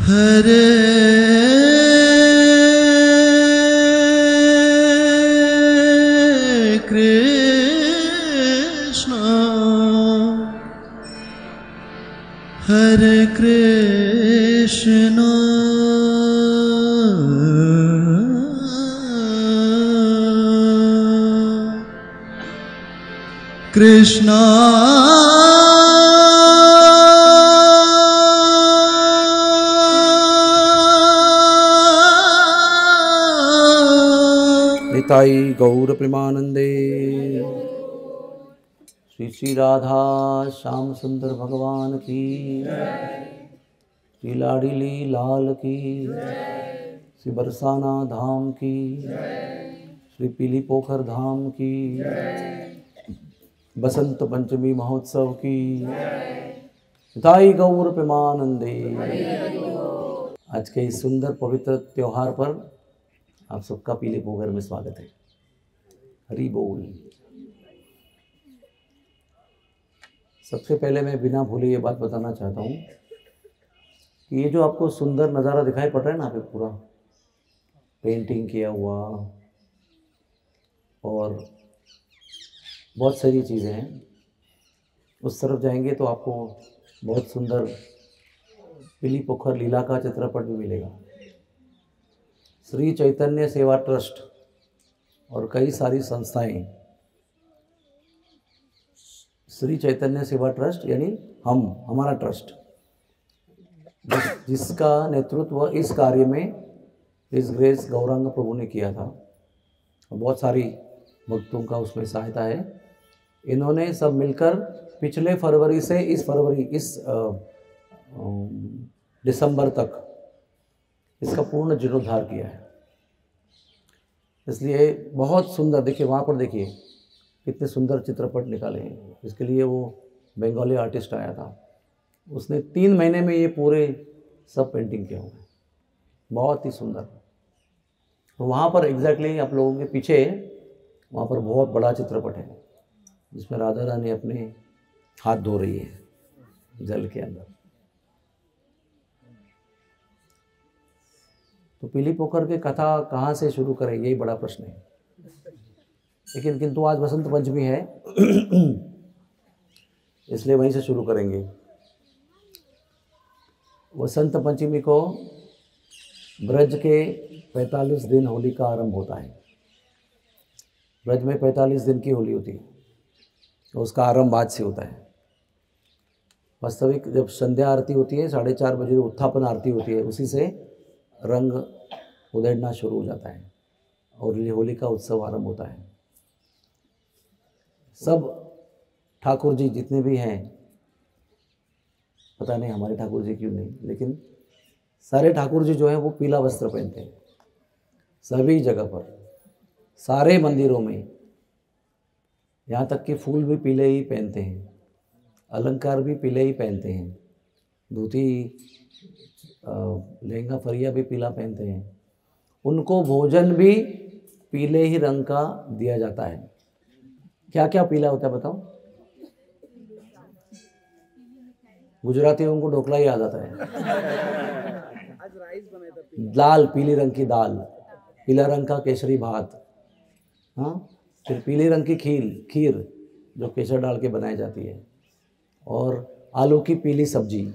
हरे कृष्णा हरे कृष्णा कृष्णा निताई गौर प्रेमानंदे। श्री श्री राधा श्याम सुंदर भगवान की, श्री लाडीली लाल की, श्री बरसाना धाम की, श्री पीली पोखर धाम की, बसंत पंचमी महोत्सव की, निताई गौर प्रेमानंदे। आज के इस सुंदर पवित्र त्योहार पर आप सबका पीले पोखर में स्वागत है। हरि बोल। सबसे पहले मैं बिना भूले ये बात बताना चाहता हूँ कि ये जो आपको सुंदर नज़ारा दिखाई पड़ रहा है ना, पे पूरा पेंटिंग किया हुआ और बहुत सारी चीज़ें हैं, उस तरफ जाएंगे तो आपको बहुत सुंदर पीली पोखर लीला का चित्रपट भी मिलेगा। श्री चैतन्य सेवा ट्रस्ट और कई सारी संस्थाएं, श्री चैतन्य सेवा ट्रस्ट यानी हमारा ट्रस्ट, जिसका नेतृत्व इस कार्य में इस ग्रेस गौरांग प्रभु ने किया था। बहुत सारी भक्तों का उसमें सहायता है। इन्होंने सब मिलकर पिछले फरवरी से इस दिसंबर तक इसका पूर्ण जीर्णोद्धार किया है। इसलिए बहुत सुंदर, देखिए वहाँ पर देखिए कितने सुंदर चित्रपट निकाले हैं। इसके लिए वो बंगाली आर्टिस्ट आया था, उसने 3 महीने में ये पूरे सब पेंटिंग किया हुआ है, बहुत ही सुंदर। तो वहाँ पर एग्जैक्टली आप लोगों के पीछे वहाँ पर बहुत बड़ा चित्रपट है जिसमें राधा रानी अपने हाथ धो रही है जल के अंदर। तो पीली पोखर की कथा कहाँ से शुरू करें, यही बड़ा प्रश्न है। लेकिन किंतु आज बसंत पंचमी है इसलिए वहीं से शुरू करेंगे। वसंत पंचमी को ब्रज के 45 दिन होली का आरंभ होता है। ब्रज में 45 दिन की होली होती है, तो उसका आरंभ आज से होता है। वास्तविक जब संध्या आरती होती है 4:30 बजे, उत्थापन आरती होती है, उसी से रंग उधेड़ना शुरू हो जाता है और ये होली का उत्सव आरंभ होता है। सब ठाकुर जी जितने भी हैं, पता नहीं हमारे ठाकुर जी क्यों नहीं, लेकिन सारे ठाकुर जी जो हैं वो पीला वस्त्र पहनते हैं सभी जगह पर, सारे मंदिरों में। यहाँ तक कि फूल भी पीले ही पहनते हैं, अलंकार भी पीले ही पहनते हैं, धोती लहंगा फरिया भी पीला पहनते हैं। उनको भोजन भी पीले ही रंग का दिया जाता है। क्या क्या पीला होता है बताओ? गुजरातियों को ढोकला ही याद आता है। दाल, पीली रंग की दाल, पीला रंग का केसरी भात, हाँ, फिर पीले रंग की खीर जो केसर डाल के बनाई जाती है, और आलू की पीली सब्जी,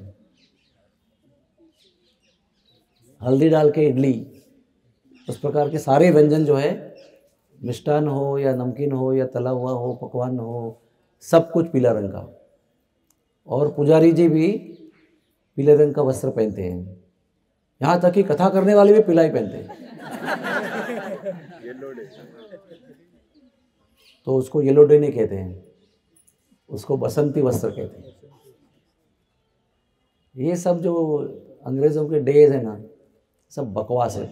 हल्दी डाल के इडली। उस प्रकार के सारे व्यंजन जो है, मिष्टान हो या नमकीन हो या तला हुआ हो, पकवान हो, सब कुछ पीला रंग का। और पुजारी जी भी पीले रंग का वस्त्र पहनते हैं, यहाँ तक कि कथा करने वाले भी पीला ही पहनते हैं। तो उसको येलो डे नहीं कहते हैं, उसको बसंती वस्त्र कहते हैं। ये सब जो अंग्रेज़ों के डेज है ना, सब बकवास है,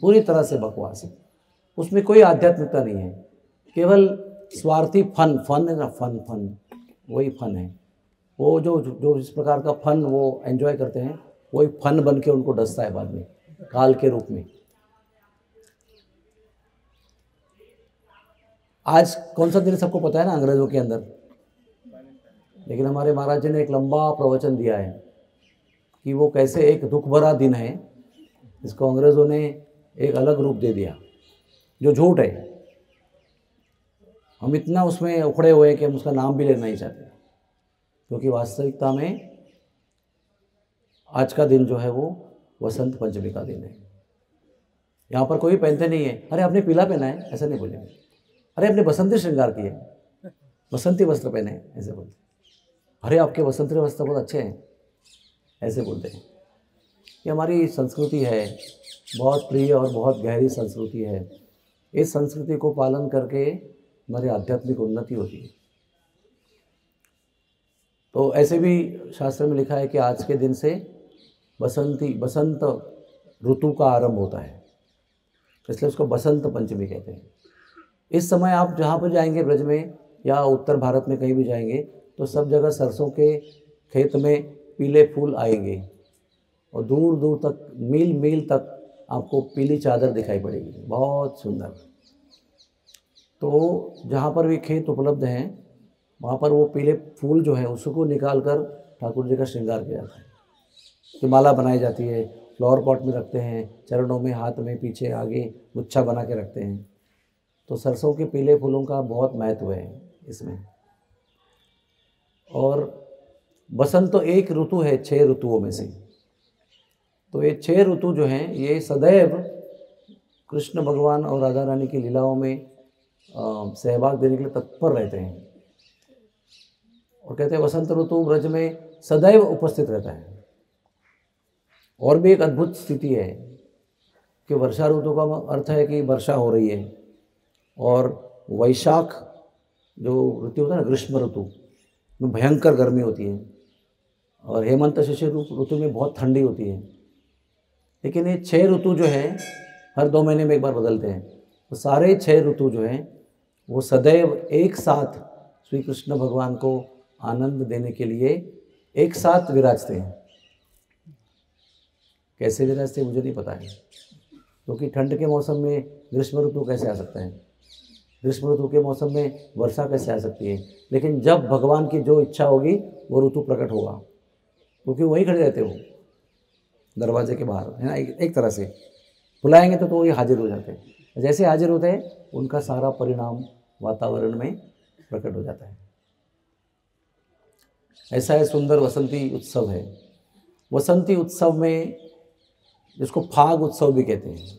पूरी तरह से बकवास है। उसमें कोई आध्यात्मिकता नहीं है, केवल स्वार्थी फन है ना, फन वही फन है। वो जो इस प्रकार का फन वो एंजॉय करते हैं, वही फन बन के उनको डसता है बाद में काल के रूप में। आज कौन सा दिन सबको पता है ना अंग्रेज़ों के अंदर, लेकिन हमारे महाराज जी ने एक लंबा प्रवचन दिया है कि वो कैसे एक दुख भरा दिन है, इसको अंग्रेज़ों ने एक अलग रूप दे दिया जो झूठ है। हम इतना उसमें उखड़े हुए हैं कि हम उसका नाम भी लेना नहीं चाहते, क्योंकि वास्तविकता में आज का दिन जो है वो वसंत पंचमी का दिन है। यहाँ पर कोई पहनते नहीं है, अरे आपने पीला पहना है, ऐसा नहीं बोलेंगे। अरे आपने बसंती श्रृंगार किए, बसंती वस्त्र पहने, ऐसे बोलते। अरे आपके बसंती वस्त्र बहुत अच्छे हैं, ऐसे बोलते हैं। ये हमारी संस्कृति है, बहुत प्रिय और बहुत गहरी संस्कृति है। इस संस्कृति को पालन करके हमारी आध्यात्मिक उन्नति होती है। तो ऐसे भी शास्त्र में लिखा है कि आज के दिन से बसंत ऋतु का आरंभ होता है, इसलिए उसको बसंत पंचमी कहते हैं। इस समय आप जहाँ पर जाएंगे ब्रज में या उत्तर भारत में कहीं भी जाएंगे तो सब जगह सरसों के खेत में पीले फूल आएंगे और दूर दूर तक, मील मील तक आपको पीली चादर दिखाई पड़ेगी, बहुत सुंदर। तो जहाँ पर भी खेत उपलब्ध हैं वहाँ पर वो पीले फूल जो है उसको निकाल कर ठाकुर जी का श्रृंगार किया जाता है। तो माला बनाई जाती है, फ्लावर पॉट में रखते हैं, चरणों में, हाथ में, पीछे आगे गुच्छा बना के रखते हैं। तो सरसों के पीले फूलों का बहुत महत्व है इसमें। और बसंत तो एक ऋतु है 6 ऋतुओं में से। तो ये 6 ऋतु जो हैं ये सदैव कृष्ण भगवान और राधा रानी की लीलाओं में सहभाग देने के लिए तत्पर रहते हैं। और कहते हैं वसंत ऋतु ब्रज में सदैव उपस्थित रहता है। और भी एक अद्भुत स्थिति है कि वर्षा ऋतु का अर्थ है कि वर्षा हो रही है, और वैशाख जो ऋतु होता है ना, ग्रीष्म ऋतु में भयंकर गर्मी होती है, और हेमंत शिशिर ऋतु में बहुत ठंडी होती है। लेकिन ये 6 ऋतु जो है हर 2 महीने में एक बार बदलते हैं। तो सारे 6 ऋतु जो हैं वो सदैव एक साथ श्री कृष्ण भगवान को आनंद देने के लिए एक साथ विराजते हैं। कैसे विराजते हैं मुझे नहीं पता है, क्योंकि ठंड के मौसम में ग्रीष्म ऋतु कैसे आ सकता है, ग्रीष्म ऋतु के मौसम में वर्षा कैसे आ सकती है। लेकिन जब भगवान की जो इच्छा होगी वो ऋतु प्रकट होगा, क्योंकि वही खड़े रहते हो दरवाजे के बाहर, है ना। एक तरह से बुलाएंगे तो वो ये हाजिर हो जाते हैं। जैसे हाजिर होते हैं उनका सारा परिणाम वातावरण में प्रकट हो जाता है। ऐसा है सुंदर वसंती उत्सव है। वसंती उत्सव में, जिसको फाग उत्सव भी कहते हैं।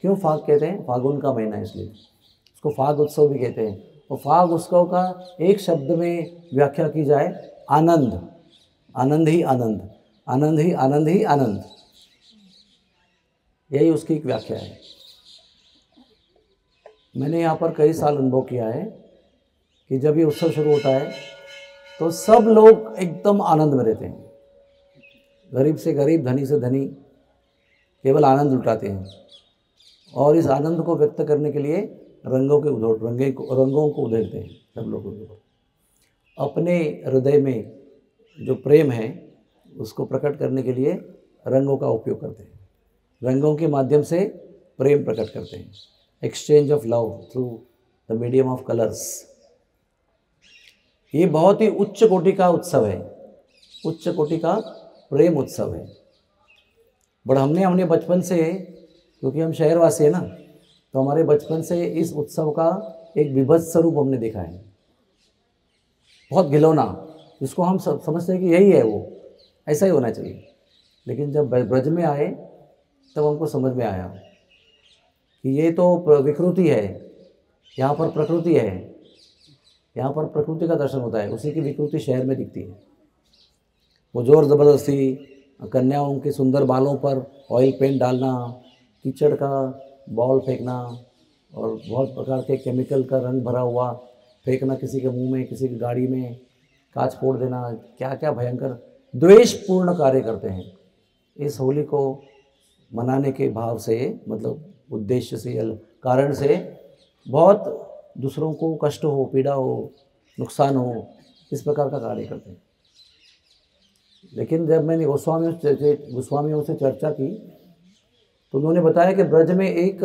क्यों फाग कहते हैं? फागुन का महीना इसलिए उसको फाग उत्सव भी कहते हैं। और फाग उत्सव का एक शब्द में व्याख्या की जाए, आनंद। आनंद ही आनंद, आनंद ही आनंद ही आनंद, यही उसकी एक व्याख्या है। मैंने यहाँ पर कई साल अनुभव किया है कि जब ये उत्सव शुरू होता है तो सब लोग एकदम आनंद में रहते हैं। गरीब से गरीब, धनी से धनी केवल आनंद लुटाते हैं। और इस आनंद को व्यक्त करने के लिए रंगों को उधेड़ते हैं सब लोग। अपने हृदय में जो प्रेम है उसको प्रकट करने के लिए रंगों का उपयोग करते हैं। रंगों के माध्यम से प्रेम प्रकट करते हैं। Exchange of love through the medium of colours. ये बहुत ही उच्च कोटि का उत्सव है, उच्च कोटि का प्रेम उत्सव है। बट हमने बचपन से, क्योंकि हम शहरवासी हैं ना, तो हमारे बचपन से इस उत्सव का एक विभत्स स्वरूप हमने देखा है, बहुत घिनौना, जिसको हम समझते हैं कि यही है, वो ऐसा ही होना चाहिए। लेकिन जब ब्रज में आए तब हमको समझ में आया कि ये तो विकृति है, यहाँ पर प्रकृति है, यहाँ पर प्रकृति का दर्शन होता है। उसी की विकृति शहर में दिखती है। वो जोर ज़बरदस्ती कन्याओं के सुंदर बालों पर ऑयल पेंट डालना, कीचड़ का बॉल फेंकना और बहुत प्रकार के केमिकल का रंग भरा हुआ फेंकना किसी के मुंह में, किसी की गाड़ी में कांच फोड़ देना, क्या क्या भयंकर द्वेषपूर्ण कार्य करते हैं। इस होली को मनाने के भाव से, मतलब उद्देश्य से, कारण से बहुत दूसरों को कष्ट हो, पीड़ा हो, नुकसान हो, इस प्रकार का कार्य करते हैं। लेकिन जब मैंने गोस्वामियों से चर्चा की तो उन्होंने बताया कि ब्रज में एक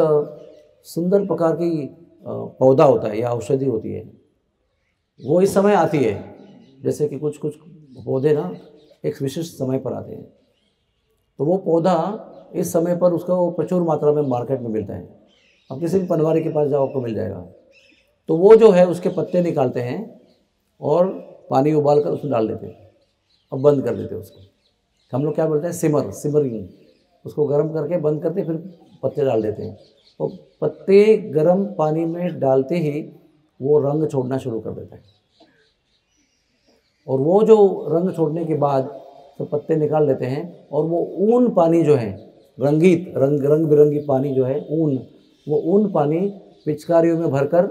सुंदर प्रकार की पौधा होता है या औषधि होती है, वो इस समय आती है। जैसे कि कुछ पौधे ना एक विशिष्ट समय पर आते हैं। तो वो पौधा इस समय पर उसका प्रचुर मात्रा में मार्केट में मिलता है। अब किसी भी पनवारी के पास जाओ आपको मिल जाएगा। तो वो जो है उसके पत्ते निकालते हैं और पानी उबाल कर उसमें डाल देते हैं और बंद कर देते हैं उसको। हम लोग क्या बोलते हैं, सिमरिंग। उसको गर्म करके बंद करते फिर पत्ते डाल देते हैं। तो पत्ते गर्म पानी में डालते ही वो रंग छोड़ना शुरू कर देता है, और वो जो रंग छोड़ने के बाद तो पत्ते निकाल लेते हैं, और वो ऊन पानी जो है, रंगीत रंग बिरंगी पानी जो है ऊन, वो ऊन पानी पिचकारियों में भरकर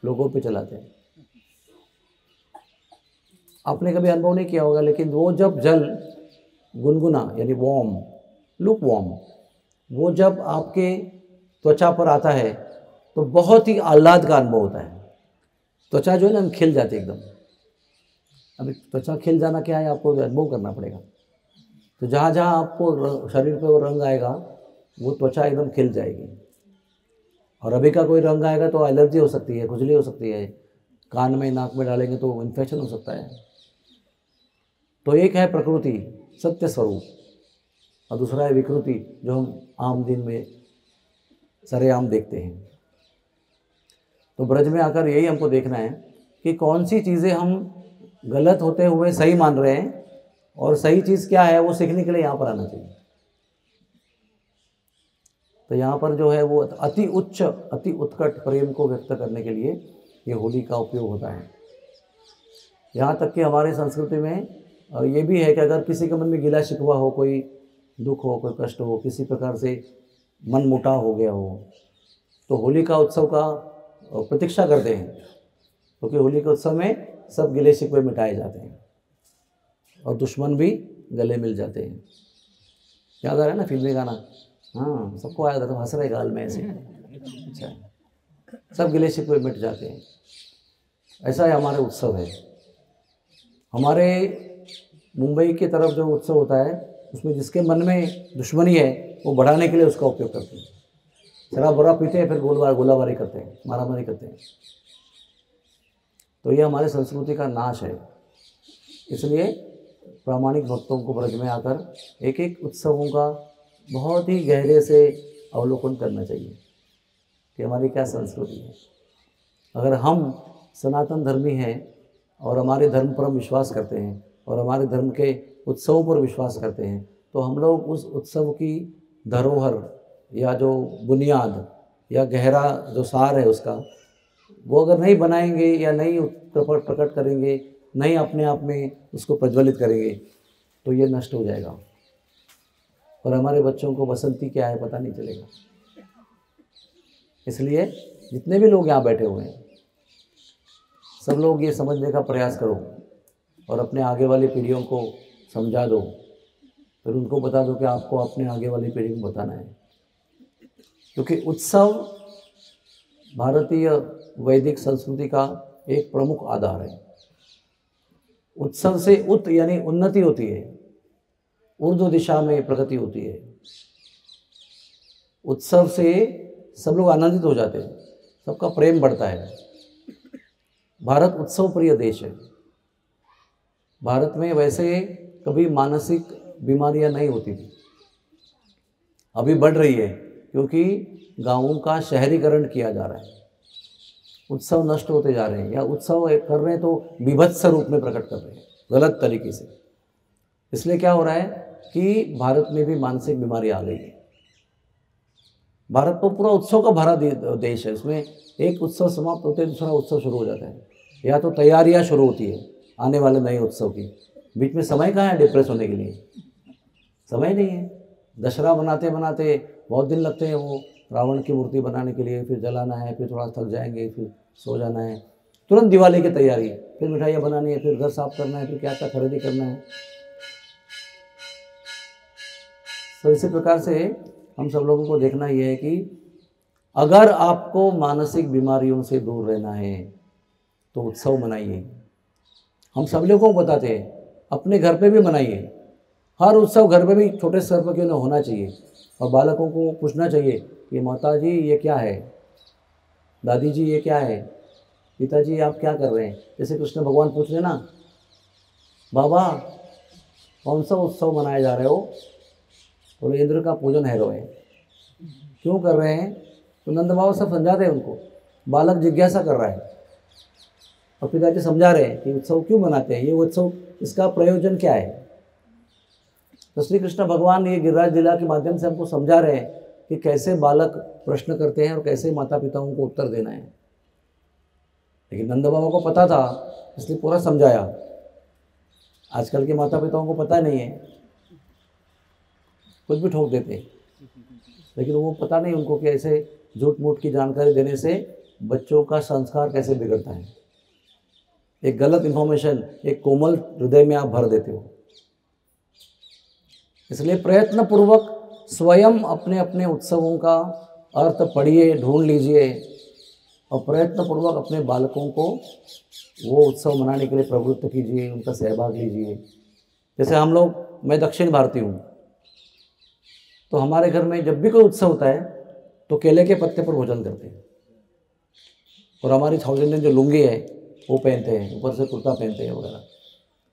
लोगों पे चलाते हैं। आपने कभी अनुभव नहीं किया होगा, लेकिन वो जब जल गुनगुना यानी वार्म, लुक वार्म, वो जब आपके त्वचा पर आता है तो बहुत ही आह्लाद का अनुभव होता है। त्वचा जो है ना खिल जाती है एकदम। अभी त्वचा खिल जाना क्या है, आपको अनुभव करना पड़ेगा। तो जहाँ जहाँ आपको शरीर पे वो रंग आएगा वो त्वचा एकदम खिल जाएगी। और अभी का कोई रंग आएगा तो एलर्जी हो सकती है, खुजली हो सकती है, कान में नाक में डालेंगे तो इन्फेक्शन हो सकता है। तो एक है प्रकृति सत्य स्वरूप, और दूसरा है विकृति जो हम आम दिन में सरेआम देखते हैं। तो ब्रज में आकर यही हमको देखना है कि कौन सी चीज़ें हम गलत होते हुए सही मान रहे हैं, और सही चीज़ क्या है वो सीखने के लिए यहाँ पर आना चाहिए। तो यहाँ पर जो है वो अति उच्च अति उत्कट प्रेम को व्यक्त करने के लिए ये होली का उपयोग होता है। यहाँ तक कि हमारे संस्कृति में ये भी है कि अगर किसी के मन में गिला शिकवा हो, कोई दुख हो, कोई कष्ट हो, किसी प्रकार से मन मुटाव हो गया हो, तो होली का उत्सव का प्रतीक्षा करते हैं, क्योंकि होली के उत्सव में सब गिले शिकवे मिटाए जाते हैं और दुश्मन भी गले मिल जाते हैं। याद आ रहा है ना फिल्मी गाना? हाँ, सबको याद आता है, हंस रहे गाल में ऐसे। अच्छा, सब गिले शिकवे मिट जाते हैं। ऐसा ही हमारे उत्सव है। हमारे मुंबई की तरफ जो उत्सव होता है उसमें जिसके मन में दुश्मनी है वो बढ़ाने के लिए उसका उपयोग करते हैं। शराब बुरा पीते हैं, फिर गोलाबारी करते हैं, मारामारी करते हैं। तो ये हमारे संस्कृति का नाश है। इसलिए प्रामाणिक भक्तों को ब्रज में आकर एक एक उत्सवों का बहुत ही गहरे से अवलोकन करना चाहिए कि हमारी क्या संस्कृति है। अगर हम सनातन धर्मी हैं और हमारे धर्म पर हम विश्वास करते हैं और हमारे धर्म के उत्सवों पर विश्वास करते हैं, तो हम लोग उस उत्सव की धरोहर या जो बुनियाद या गहरा जो सार है उसका, वो अगर नहीं बनाएंगे या नहीं प्रकट करेंगे, नहीं अपने आप में उसको प्रज्वलित करेंगे, तो ये नष्ट हो जाएगा और हमारे बच्चों को बसंती क्या है पता नहीं चलेगा। इसलिए जितने भी लोग यहाँ बैठे हुए हैं, सब लोग ये समझने का प्रयास करो और अपने आगे वाली पीढ़ियों को समझा दो, फिर उनको बता दो कि आपको अपने आगे वाली पीढ़ी को बताना है। क्योंकि उत्सव भारतीय वैदिक संस्कृति का एक प्रमुख आधार है। उत्सव से उत यानी उन्नति होती है, ऊर्ध्व दिशा में प्रगति होती है। उत्सव से सब लोग आनंदित हो जाते हैं, सबका प्रेम बढ़ता है। भारत उत्सव प्रिय देश है। भारत में वैसे कभी मानसिक बीमारियां नहीं होती थी, अभी बढ़ रही है क्योंकि गांवों का शहरीकरण किया जा रहा है। उत्सव नष्ट होते जा रहे हैं, या उत्सव कर रहे हैं तो विभत्स रूप में प्रकट कर रहे हैं, गलत तरीके से। इसलिए क्या हो रहा है कि भारत में भी मानसिक बीमारी आ गई है। भारत तो पूरा उत्सव का भरा देश है। उसमें एक उत्सव समाप्त होते हैं, दूसरा उत्सव शुरू हो जाता है, या तो तैयारियां शुरू होती है आने वाले नए उत्सव की। बीच में समय कहाँ है डिप्रेस होने के लिए? समय नहीं है। दशहरा बनाते बनाते बहुत दिन लगते हैं, वो रावण की मूर्ति बनाने के लिए, फिर जलाना है, फिर थोड़ा थक जाएंगे, फिर सो जाना है। तुरंत दिवाली की तैयारी, फिर मिठाइयाँ बनानी है, फिर घर साफ करना है, फिर क्या क्या खरीदी करना है। तो इसी प्रकार से हम सब लोगों को देखना यह है कि अगर आपको मानसिक बीमारियों से दूर रहना है तो उत्सव मनाइए। हम सब लोगों को बताते हैं, अपने घर पे भी मनाइए। हर उत्सव घर पे भी छोटे स्तर पर क्यों न होना चाहिए, और बालकों को पूछना चाहिए कि माता जी ये क्या है, दादी जी ये क्या है, पिताजी आप क्या कर रहे हैं। जैसे कृष्ण भगवान पूछ रहे ना, बाबा कौन सा उत्सव मनाया जा रहे हो? बोले इंद्र का पूजन है रोए। क्यों कर रहे हैं? तो नंद बाबा सब समझाते हैं उनको। बालक जिज्ञासा कर रहा है और पिताजी समझा रहे हैं कि उत्सव क्यों मनाते हैं, ये उत्सव इसका प्रयोजन क्या है। तो श्री कृष्ण भगवान ये गिरिराज लीला के माध्यम से हमको समझा रहे हैं कि कैसे बालक प्रश्न करते हैं और कैसे माता पिताओं को उत्तर देना है। लेकिन नंद बाबा को पता था, इसलिए पूरा समझाया। आजकल के माता पिताओं को पता नहीं है, कुछ भी ठोक देते हैं। लेकिन वो पता नहीं उनको कि ऐसे झूठ मूठ की जानकारी देने से बच्चों का संस्कार कैसे बिगड़ता है। एक गलत इन्फॉर्मेशन एक कोमल हृदय में आप भर देते हो। इसलिए प्रयत्न पूर्वक स्वयं अपने अपने उत्सवों का अर्थ पढ़िए, ढूंढ लीजिए और प्रयत्न पूर्वक अपने बालकों को वो उत्सव मनाने के लिए प्रवृत्त कीजिए, उनका सहभाग लीजिए। जैसे हम लोग, मैं दक्षिण भारतीय हूँ, तो हमारे घर में जब भी कोई उत्सव होता है तो केले के पत्ते पर भोजन करते हैं। और हमारी साउथ इंडियन जो लुंगी है वो पहनते हैं, ऊपर से कुर्ता पहनते हैं वगैरह।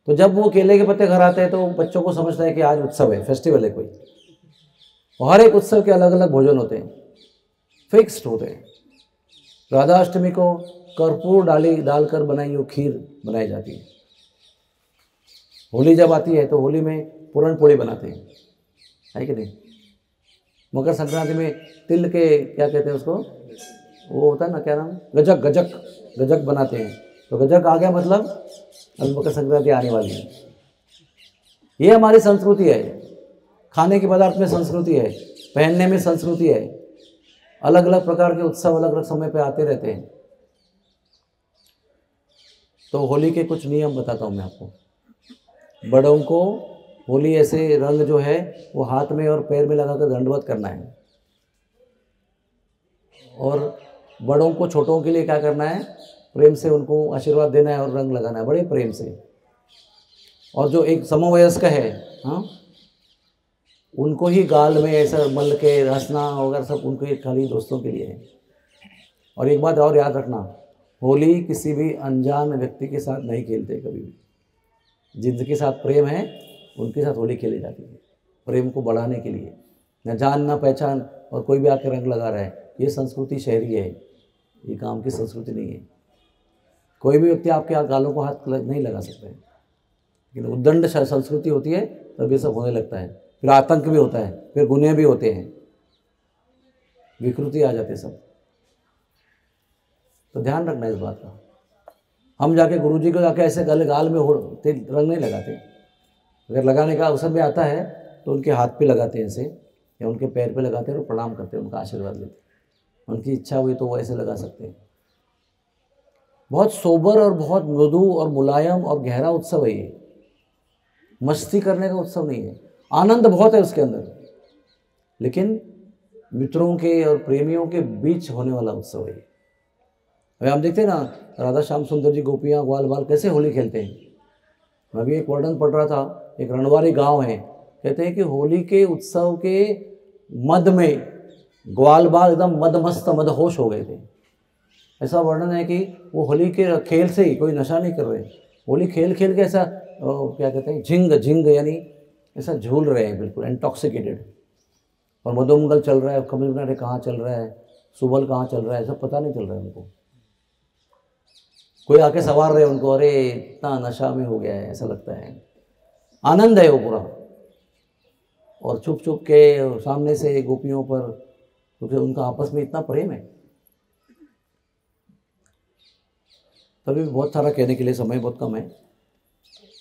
तो जब वो केले के पत्ते घर आते हैं तो बच्चों को समझता है कि आज उत्सव है, फेस्टिवल है कोई। और हर एक उत्सव के अलग अलग भोजन होते हैं, फिक्स्ड होते हैं। राधाअष्टमी को कर्पूर डालकर बनाई हुई खीर बनाई जाती है। होली जब आती है तो होली में पूरण पोली बनाते हैं, है कि नहीं। मकर संक्रांति में तिल के क्या कहते हैं उसको, वो होता है ना, क्या नाम, गजक बनाते हैं। तो गजक आ गया मतलब अब मकर संक्रांति आने वाली है। ये हमारी संस्कृति है। खाने के पदार्थ में संस्कृति है, पहनने में संस्कृति है। अलग अलग प्रकार के उत्सव अलग अलग समय पे आते रहते हैं। तो होली के कुछ नियम बताता हूँ मैं आपको। बड़ों को होली ऐसे रंग जो है वो हाथ में और पैर में लगाकर दंडवत करना है। और बड़ों को छोटों के लिए क्या करना है, प्रेम से उनको आशीर्वाद देना है और रंग लगाना है बड़े प्रेम से। और जो एक समवयस्क है, हाँ, उनको ही गाल में ऐसा मल के हंसना वगैरह सब उनके खाली दोस्तों के लिए है। और एक बात और याद रखना, होली किसी भी अनजान व्यक्ति के साथ नहीं खेलते कभी भी। जिनके साथ प्रेम है उनके साथ होली खेली जाती है, प्रेम को बढ़ाने के लिए। न जान न पहचान और कोई भी आके रंग लगा रहा है, ये संस्कृति शहरी है, ये काम की संस्कृति नहीं है। कोई भी व्यक्ति आपके गालों को हाथ नहीं लगा सकता है। लेकिन उद्दंड संस्कृति होती है तब ये सब होने लगता है। फिर आतंक भी होता है, फिर गुनाह भी होते हैं, विकृति आ जाते सब। तो ध्यान रखना इस बात का। हम जाके गुरुजी को जाके ऐसे गाल में रंग नहीं लगाते। अगर लगाने का अवसर भी आता है तो उनके हाथ पे लगाते हैं ऐसे, या उनके पैर पे लगाते हैं और प्रणाम करते हैं, उनका आशीर्वाद लेते हैं। उनकी इच्छा हुई तो वो ऐसे लगा सकते हैं। बहुत सोबर और बहुत मृदु और मुलायम और गहरा उत्सव है ये। मस्ती करने का उत्सव नहीं है, आनंद बहुत है उसके अंदर, लेकिन मित्रों के और प्रेमियों के बीच होने वाला उत्सव है। अभी हम देखते हैं ना, राधा श्याम सुंदर जी, गोपियाँ, ग्वाल बाल कैसे होली खेलते हैं। मैं अभी एक वर्णन पढ़ रहा था, एक रणवारी गांव है, कहते हैं कि होली के उत्सव के मद में ग्वाल बाल एकदम मदमस्त मदहोश हो गए थे। ऐसा वर्णन है कि वो होली के खेल से ही, कोई नशा नहीं कर रहे, होली खेल खेल के ऐसा क्या कहते हैं, झिंग यानी ऐसा झूल रहे हैं, बिल्कुल इंटॉक्सिकेटेड। और मधुमंगल चल रहा है, कमल किनारे कहाँ चल रहा है, सुबल कहाँ चल रहा है, सब पता नहीं चल रहा है उनको। कोई आके सवार रहे उनको, अरे इतना नशा में हो गया है, ऐसा लगता है। आनंद है वो पूरा। और छुप छुप के सामने से गोपियों पर, क्योंकि उनका आपस में इतना प्रेम है। तभी भी बहुत सारा कहने के लिए समय बहुत कम है।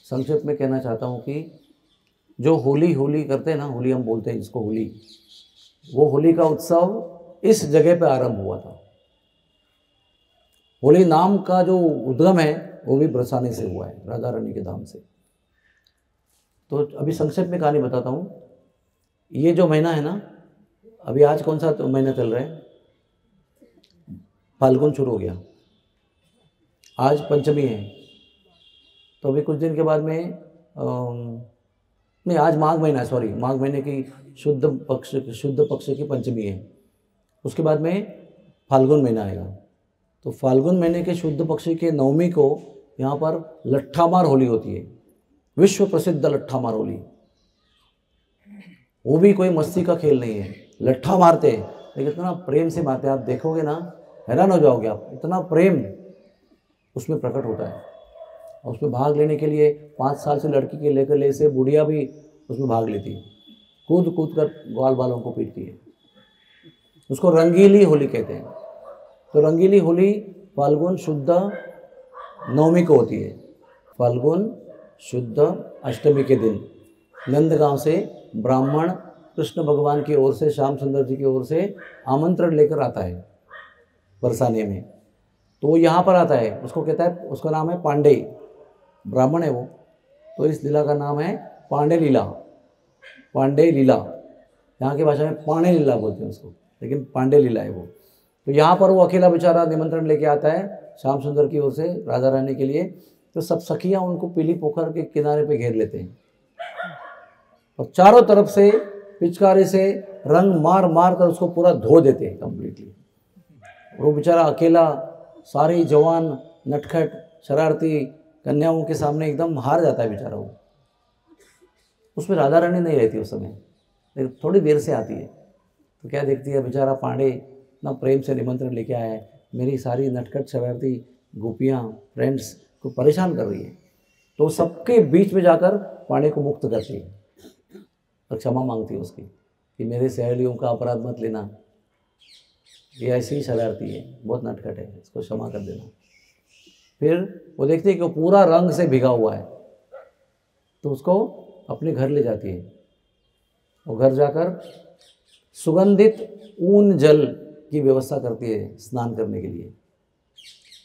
संक्षेप में कहना चाहता हूँ कि जो होली करते हैं ना, होली हम बोलते हैं जिसको होली, वो होली का उत्सव इस जगह पे आरंभ हुआ था। होली नाम का जो उद्गम है वो भी बरसाने से हुआ है, राधा रानी के धाम से। तो अभी संक्षेप में कहानी बताता हूँ। ये जो महीना है ना, अभी आज कौन सा महीना चल रहा है, फाल्गुन शुरू हो गया, आज पंचमी है। तो अभी कुछ दिन के बाद में नहीं, आज माघ महीना, सॉरी, माघ महीने की शुद्ध पक्ष की पंचमी है। उसके बाद में फाल्गुन महीना आएगा। तो फाल्गुन महीने के शुद्ध पक्ष के नवमी को यहाँ पर लट्ठामार होली होती है, विश्व प्रसिद्ध लट्ठामार होली। वो भी कोई मस्ती का खेल नहीं है, लट्ठा मारते हैं लेकिन इतना प्रेम से मारते हैं, आप देखोगे ना हैरान हो जाओगे आप, इतना प्रेम उसमें प्रकट होता है। और उसमें भाग लेने के लिए 5 साल से लड़की के लेकर ले से बुढ़िया भी उसमें भाग लेती है, कूद कूद कर ग्वाल बालों को पीटती है। उसको रंगीली होली कहते हैं। तो रंगीली होली फाल्गुन शुद्ध नवमी को होती है। फाल्गुन शुद्ध अष्टमी के दिन नंदगांव से ब्राह्मण कृष्ण भगवान की ओर से, श्याम सुंदर जी की ओर से आमंत्रण लेकर आता है बरसाने में। तो वो यहाँ पर आता है, उसको कहता है, उसका नाम है पांडे, ब्राह्मण है वो। तो इस लीला का नाम है पांडे लीला। पांडे लीला, यहाँ की भाषा में पांडे लीला बोलते हैं उसको, लेकिन पांडे लीला है वो। तो यहाँ पर वो अकेला बेचारा निमंत्रण लेके आता है श्याम सुंदर की ओर से राधा रानी के लिए। तो सब सखियाँ उनको पीली पोखर के किनारे पे घेर लेते हैं और चारों तरफ से पिचकारी से रंग मार मार कर उसको पूरा धो देते हैं कम्प्लीटली। वो बेचारा अकेला सारी जवान नटखट शरारती कन्याओं के सामने एकदम हार जाता है बेचारा वो। उसमें राधा रानी नहीं रहती उस समय, लेकिन थोड़ी देर से आती है। तो क्या देखती है, बेचारा पांडे इतना प्रेम से निमंत्रण लेके आया है, मेरी सारी नटखट शरारती गोपियाँ फ्रेंड्स को परेशान कर रही है। तो सबके बीच में जाकर पांडे को मुक्त करती है और क्षमा मांगती है उसकी कि मेरे सहेलियों का अपराध मत लेना, ये ऐसी ही शरारती है, बहुत नटखट है, इसको क्षमा कर देना। फिर वो देखती है कि वो पूरा रंग से भिगा हुआ है, तो उसको अपने घर ले जाती है। वो घर जाकर सुगंधित ऊन जल की व्यवस्था करती है स्नान करने के लिए।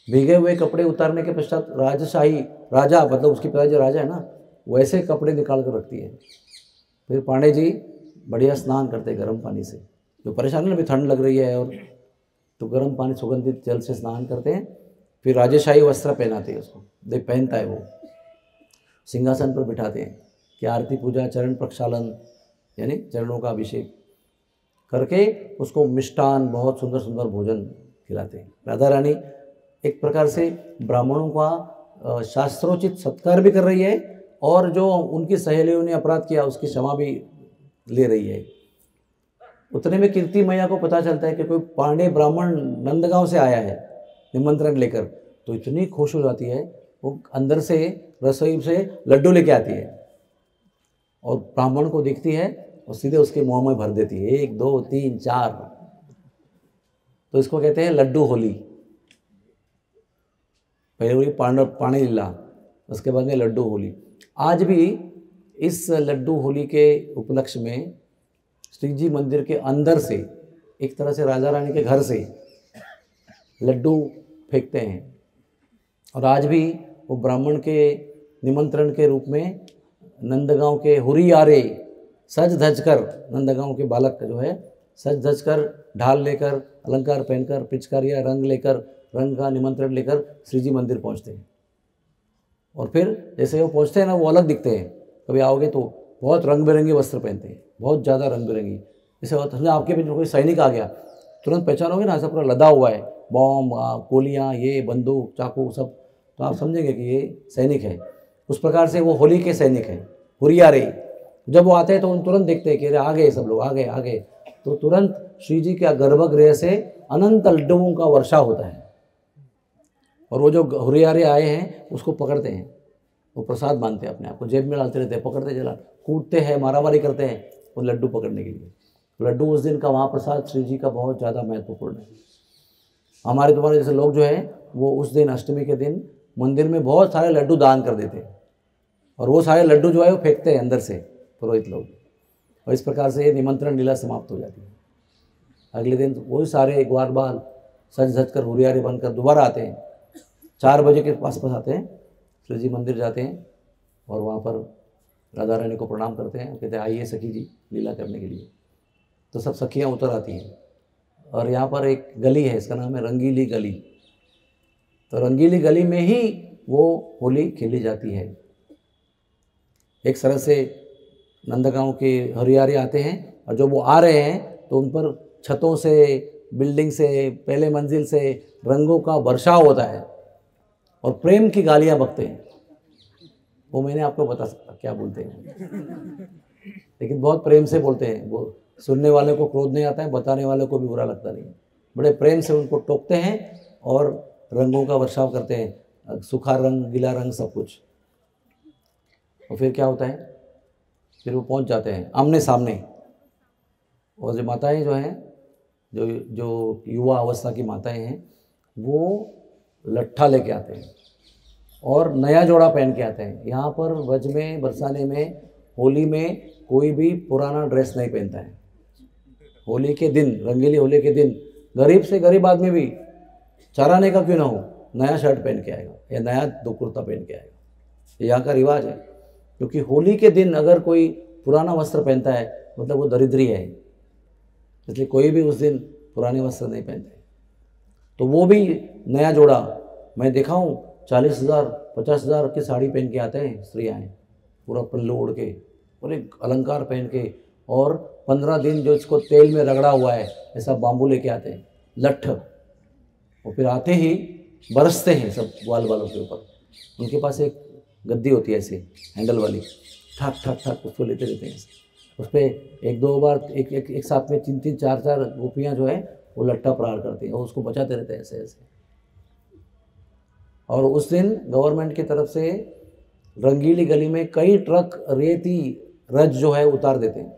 भीगे हुए कपड़े उतारने के पश्चात राजशाही राजा, मतलब उसके पिता जो राजा है ना, वैसे कपड़े निकाल कर रखती है। फिर पांडे जी बढ़िया स्नान करते हैं गर्म पानी से, जो परेशानी में ठंड लग रही है, और तो गर्म पानी सुगंधित जल से स्नान करते हैं। फिर राजशाही वस्त्र पहनाते हैं उसको, देख पहनता है वो, सिंहासन पर बिठाते हैं कि आरती पूजा चरण प्रक्षालन यानी चरणों का अभिषेक करके उसको मिष्टान बहुत सुंदर सुंदर भोजन खिलाते हैं। राधा रानी एक प्रकार से ब्राह्मणों का शास्त्रोचित सत्कार भी कर रही है और जो उनकी सहेलियों ने अपराध किया उसकी क्षमा भी ले रही है। उतने में कीर्ति मैया को पता चलता है कि कोई पांडे ब्राह्मण नंदगांव से आया है निमंत्रण लेकर, तो इतनी खुश हो जाती है, वो अंदर से रसोई से लड्डू लेके आती है और ब्राह्मण को देखती है और सीधे उसके मुंह में भर देती है, 1 2 3 4। तो इसको कहते हैं लड्डू होली। पहले हुई पानी लीला, उसके बाद में लड्डू होली। आज भी इस लड्डू होली के उपलक्ष्य में श्री जी मंदिर के अंदर से एक तरह से राजा रानी के घर से लड्डू फेंकते हैं, और आज भी वो ब्राह्मण के निमंत्रण के रूप में नंदगांव के हुरियारे सज धज कर, नंदगांव के बालक जो है सज धज कर, ढाल लेकर, अलंकार पहनकर, पिचकारियाँ रंग लेकर, रंग का निमंत्रण लेकर श्री जी मंदिर पहुंचते हैं। और फिर जैसे वो पहुंचते हैं ना, वो अलग दिखते हैं। कभी आओगे तो बहुत रंग बिरंगे वस्त्र पहनते हैं, बहुत ज़्यादा रंग बिरंगी। जैसे समझे आपके बीच में कोई सैनिक आ गया, तुरंत पहचानोगे ना, ऐसा पूरा लदा हुआ है, बॉम्ब गोलियाँ, ये बंदूक चाकू सब, तो आप समझेंगे कि ये सैनिक है। उस प्रकार से वो होली के सैनिक हैं, हुरियारे। जब वो आते हैं तो उन तुरंत देखते हैं कि अरे आ गए सब लोग, आ गए आ गए। तो तुरंत श्री जी के गर्भगृह से अनंत लड्डुओं का वर्षा होता है, और वो जो हुरियारे आए हैं उसको पकड़ते हैं, वो प्रसाद मानते हैं, अपने आप को जेब में डालते रहते हैं, पकड़ते चला, कूदते हैं, मारामारी करते हैं वो लड्डू पकड़ने के लिए। लड्डू उस दिन का वहाँ प्रसाद श्री जी का बहुत ज़्यादा महत्वपूर्ण है। हमारे तुम्हारे जैसे लोग जो है वो उस दिन अष्टमी के दिन मंदिर में बहुत सारे लड्डू दान कर देते हैं, और वो सारे लड्डू जो है वो फेंकते हैं अंदर से पुरोहित लोग, और इस प्रकार से ये निमंत्रण लीला समाप्त हो जाती है। अगले दिन वही सारे ग्वार बाल सज धज कर हुरियारे बनकर दोबारा आते हैं, 4 बजे के पास आते हैं, श्री जी मंदिर जाते हैं और वहाँ पर राधा रानी को प्रणाम करते हैं, कहते हैं आइए सखी जी लीला करने के लिए। तो सब सखियाँ उतर आती हैं, और यहाँ पर एक गली है, इसका नाम है रंगीली गली। तो रंगीली गली में ही वो होली खेली जाती है। एक तरह से नंदगांव के हरियारे आते हैं, और जब वो आ रहे हैं तो उन पर छतों से, बिल्डिंग से, पहले मंजिल से रंगों का वर्षाव होता है और प्रेम की गालियां बकते हैं। वो मैंने आपको बता सकता क्या बोलते हैं, लेकिन बहुत प्रेम से बोलते हैं। वो सुनने वाले को क्रोध नहीं आता है, बताने वाले को भी बुरा लगता नहीं है। बड़े प्रेम से उनको टोकते हैं और रंगों का वर्षाव करते हैं, सूखा रंग, गीला रंग, सब कुछ। और फिर क्या होता है, फिर वो पहुंच जाते हैं आमने सामने। और जो माताएं जो हैं, जो युवा अवस्था की माताएं हैं, वो लट्ठा लेके आते हैं और नया जोड़ा पहन के आते हैं। यहाँ पर व्रज में, बरसाने में, होली में कोई भी पुराना ड्रेस नहीं पहनता है। होली के दिन, रंगीली होली के दिन, गरीब से गरीब आदमी भी चराने का क्यों ना हो, नया शर्ट पहन के आएगा या नया दो कुर्ता पहन के आएगा। ये यहाँ का रिवाज है। क्योंकि होली के दिन अगर कोई पुराना वस्त्र पहनता है मतलब वो दरिद्री है, इसलिए कोई भी उस दिन पुराने वस्त्र नहीं पहनते। तो वो भी नया जोड़ा, मैं देखा हूँ 40,000 50,000 की साड़ी पहन के आते हैं स्त्रियाँ, पूरा पल्लू ओढ़ के, पूरे अलंकार पहन के, और 15 दिन जो इसको तेल में रगड़ा हुआ है ऐसा बाम्बू लेके आते हैं, लठ। और फिर आते ही बरसते हैं सब ग्वाल वालों के ऊपर। उनके पास एक गद्दी होती है ऐसे हैंडल वाली, ठाक ठाक ठाक उसको लेते रहते हैं। उस पर एक दो बार एक साथ में 3-3 4-4 गोपियाँ जो है वो लट्ठा प्रहार करती हैं और उसको बचाते रहते हैं ऐसे ऐसे। और उस दिन गवर्नमेंट की तरफ से रंगीली गली में कई ट्रक रेती रज जो है उतार देते हैं।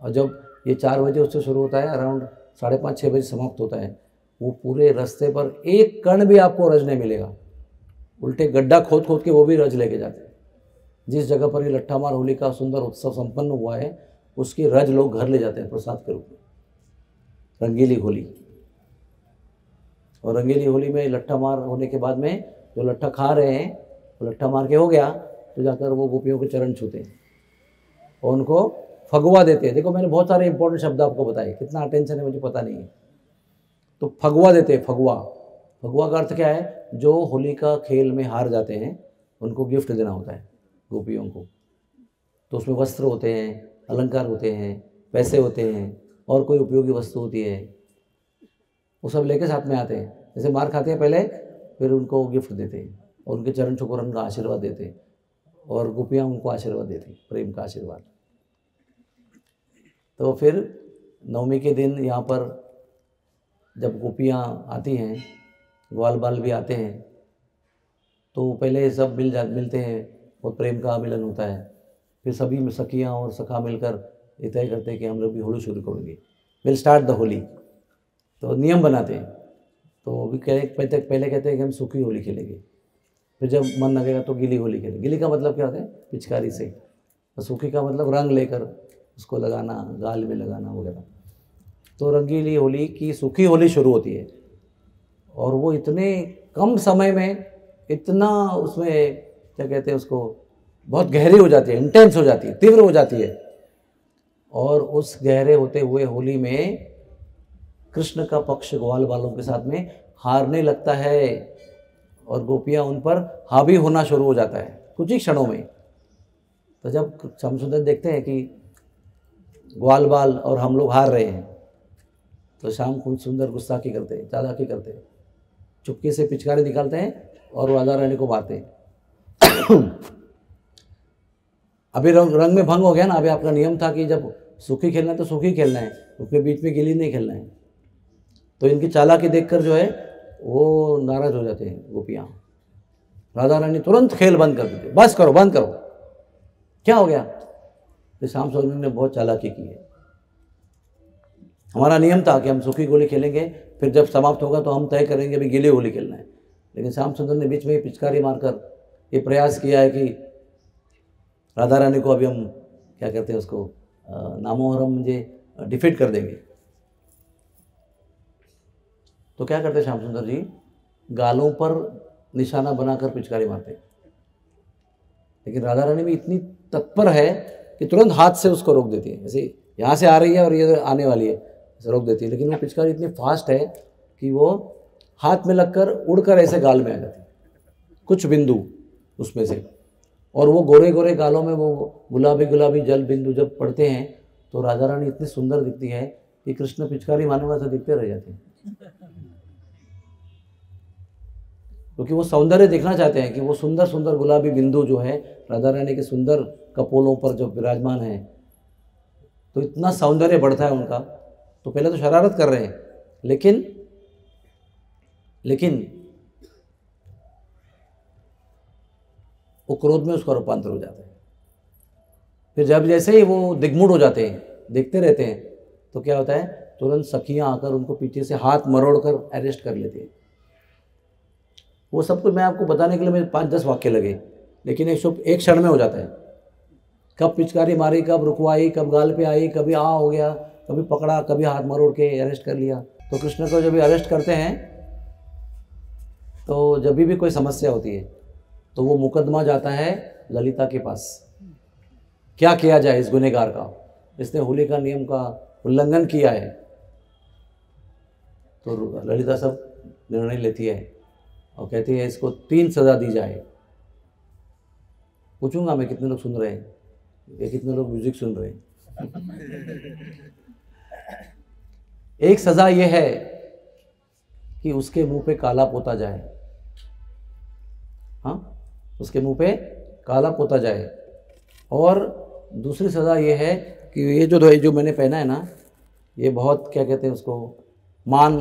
और जब ये 4 बजे उससे शुरू होता है, अराउंड 5:30-6 बजे समाप्त होता है, वो पूरे रास्ते पर एक कण भी आपको रज नहीं मिलेगा। उल्टे गड्ढा खोद खोद के वो भी रज लेके जाते हैं। जिस जगह पर ये लट्ठामार होली का सुंदर उत्सव संपन्न हुआ है उसकी रज लोग घर ले जाते हैं प्रसाद के रूप में, रंगीली होली। और रंगीली होली में लट्ठा मार होने के बाद में जो लट्ठा खा रहे हैं, तो लट्ठा मार के हो गया तो जाकर वो गोपियों के चरण छूते हैं और उनको फगुआ देते हैं। देखो मैंने बहुत सारे इंपॉर्टेंट शब्द आपको बताए, कितना अटेंशन है मुझे पता नहीं है। तो फगुआ देते हैं, फगुआ। फगुआ का अर्थ क्या है, जो होली का खेल में हार जाते हैं उनको गिफ्ट देना होता है गोपियों को। तो उसमें वस्त्र होते हैं, अलंकार होते हैं, पैसे होते हैं और कोई उपयोगी वस्तु होती है, वो सब लेके साथ में आते हैं। जैसे मार खाते हैं पहले, फिर उनको गिफ्ट देते हैं और उनके चरण छूकर उनका आशीर्वाद देते हैं और गोपियाँ उनको आशीर्वाद देती, प्रेम का आशीर्वाद। तो फिर नवमी के दिन यहाँ पर जब गोपियाँ आती हैं, ग्वाल बाल भी आते हैं, तो पहले सब मिलते हैं और प्रेम का मिलन होता है। फिर सभी सखियाँ और सखा मिलकर ये तय करते हैं कि हम लोग भी होली शुरू करेंगे, विल स्टार्ट द होली। तो नियम बनाते हैं। तो अभी पहले कहते हैं कि हम सूखी होली खेलेंगे, फिर जब मन लगेगा तो गीली होली खेलेंगे। गीली का मतलब क्या होता है, पिचकारी से। और सूखी का मतलब रंग लेकर उसको लगाना, गाल में लगाना वगैरह। तो रंगीली होली की सूखी होली शुरू होती है और वो इतने कम समय में इतना उसमें क्या कहते हैं उसको, बहुत गहरी हो जाती है, इंटेंस हो जाती है, तीव्र हो जाती है। और उस गहरे होते हुए होली में कृष्ण का पक्ष ग्वाल वालों के साथ में हारने लगता है और गोपियाँ उन पर हावी होना शुरू हो जाता है कुछ ही क्षणों में। तो जब श्याम सुंदर देखते हैं कि ग्वाल बाल और हम लोग हार रहे हैं, तो श्याम कुछ सुंदर गुस्ताखी करते हैं, चालाकी करते हैं, चुपके से पिचकारी निकालते हैं और राधा रानी को मारते हैं। अभी रंग में भंग हो गया ना। अभी आपका नियम था कि जब सूखी खेलना है तो सूखी खेलना है, उसके बीच में गीली नहीं खेलना है। तो इनकी चालाकी देखकर जो है वो नाराज हो जाते हैं गोपियाँ। राधा रानी तुरंत खेल बंद कर देते, बस करो, बंद करो, क्या हो गया। तो श्याम सुंदर ने बहुत चालाकी की है। हमारा नियम था कि हम सूखी होली खेलेंगे, फिर जब समाप्त होगा तो हम तय करेंगे अभी गीली होली खेलना है। लेकिन श्याम सुंदर ने बीच में पिचकारी मारकर ये प्रयास किया है कि राधा रानी को अभी हम क्या कहते हैं उसको, नामोहरम मुझे डिफीट कर देंगे। तो क्या करते श्याम सुंदर जी, गालों पर निशाना बनाकर पिचकारी मारते। लेकिन राधा रानी भी इतनी तत्पर है कि तुरंत हाथ से उसको रोक देती है। जैसे यहाँ से आ रही है और ये आने वाली है, ऐसे रोक देती है। लेकिन वो पिचकारी इतनी फास्ट है कि वो हाथ में लगकर उड़कर ऐसे गाल में आ जाती है, कुछ बिंदु उसमें से। और वो गोरे गोरे गालों में वो गुलाबी गुलाबी जल बिंदु जब पड़ते हैं तो राधा रानी इतनी सुंदर दिखती है कि कृष्ण पिचकारी मारने वाले दिखते रह जाते हैं। क्योंकि वो सौंदर्य देखना चाहते हैं कि वो सुंदर सुंदर गुलाबी बिंदु जो है राधा रानी के सुंदर कपोलों पर जब विराजमान है तो इतना सौंदर्य बढ़ता है उनका। तो पहले तो शरारत कर रहे हैं, लेकिन वो क्रोध में उसका रूपांतर हो जाता है। फिर जब जैसे ही वो दिग्मूढ़ हो जाते हैं, देखते रहते हैं, तो क्या होता है, तुरंत सखियाँ आकर उनको पीछे से हाथ मरोड़ कर अरेस्ट कर लेते हैं। वो सब कुछ मैं आपको बताने के लिए मेरे 5-10 वाक्य लगे, लेकिन एक क्षण में हो जाता है। कब पिचकारी मारी, कब रुकवाई, कब गाल पे आई, कभी हो गया, कभी पकड़ा, कभी हाथ मरोड़ के अरेस्ट कर लिया। तो कृष्ण को जब भी अरेस्ट करते हैं तो जब भी कोई समस्या होती है तो वो मुकदमा जाता है ललिता के पास। क्या किया जाए इस गुनहगार का, इसने होलिका नियम का उल्लंघन किया है। तो ललिता सब निर्णय लेती है और कहती है इसको 3 सज़ा दी जाए। पूछूंगा मैं कितने लोग सुन रहे हैं, ये कितने लोग म्यूजिक सुन रहे हैं। एक सज़ा ये है कि उसके मुंह पे काला पोता जाए। हाँ, उसके मुंह पे काला पोता जाए। और दूसरी सज़ा ये है कि ये जो मैंने पहना है ना, ये बहुत क्या कहते हैं उसको, मान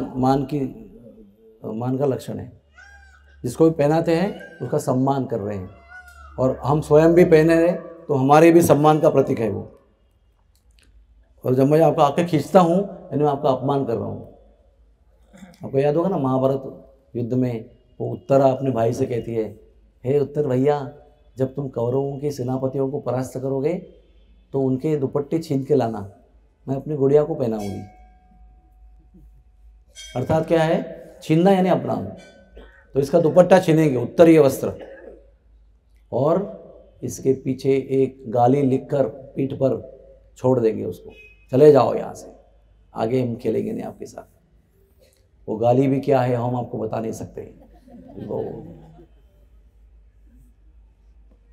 का लक्षण है। जिसको भी पहनाते हैं उसका सम्मान कर रहे हैं, और हम स्वयं भी पहने रहे तो हमारे भी सम्मान का प्रतीक है वो। और जब मैं आपका आंखें खींचता हूँ यानी मैं आपका अपमान कर रहा हूँ। आपको याद होगा ना, महाभारत युद्ध में वो उत्तरा अपने भाई से कहती है, हे उत्तर भैया, जब तुम कौरवों के सेनापतियों को परास्त करोगे तो उनके दुपट्टे छीन के लाना, मैं अपनी गुड़िया को पहनाऊंगी। अर्थात क्या है, छीनना यानी अपनाना। तो इसका दुपट्टा छीनेंगे, उत्तरीय वस्त्र, और इसके पीछे एक गाली लिखकर पीठ पर छोड़ देंगे उसको, चले जाओ यहाँ से, आगे हम खेलेंगे नहीं आपके साथ। वो गाली भी क्या है हम आपको बता नहीं सकते।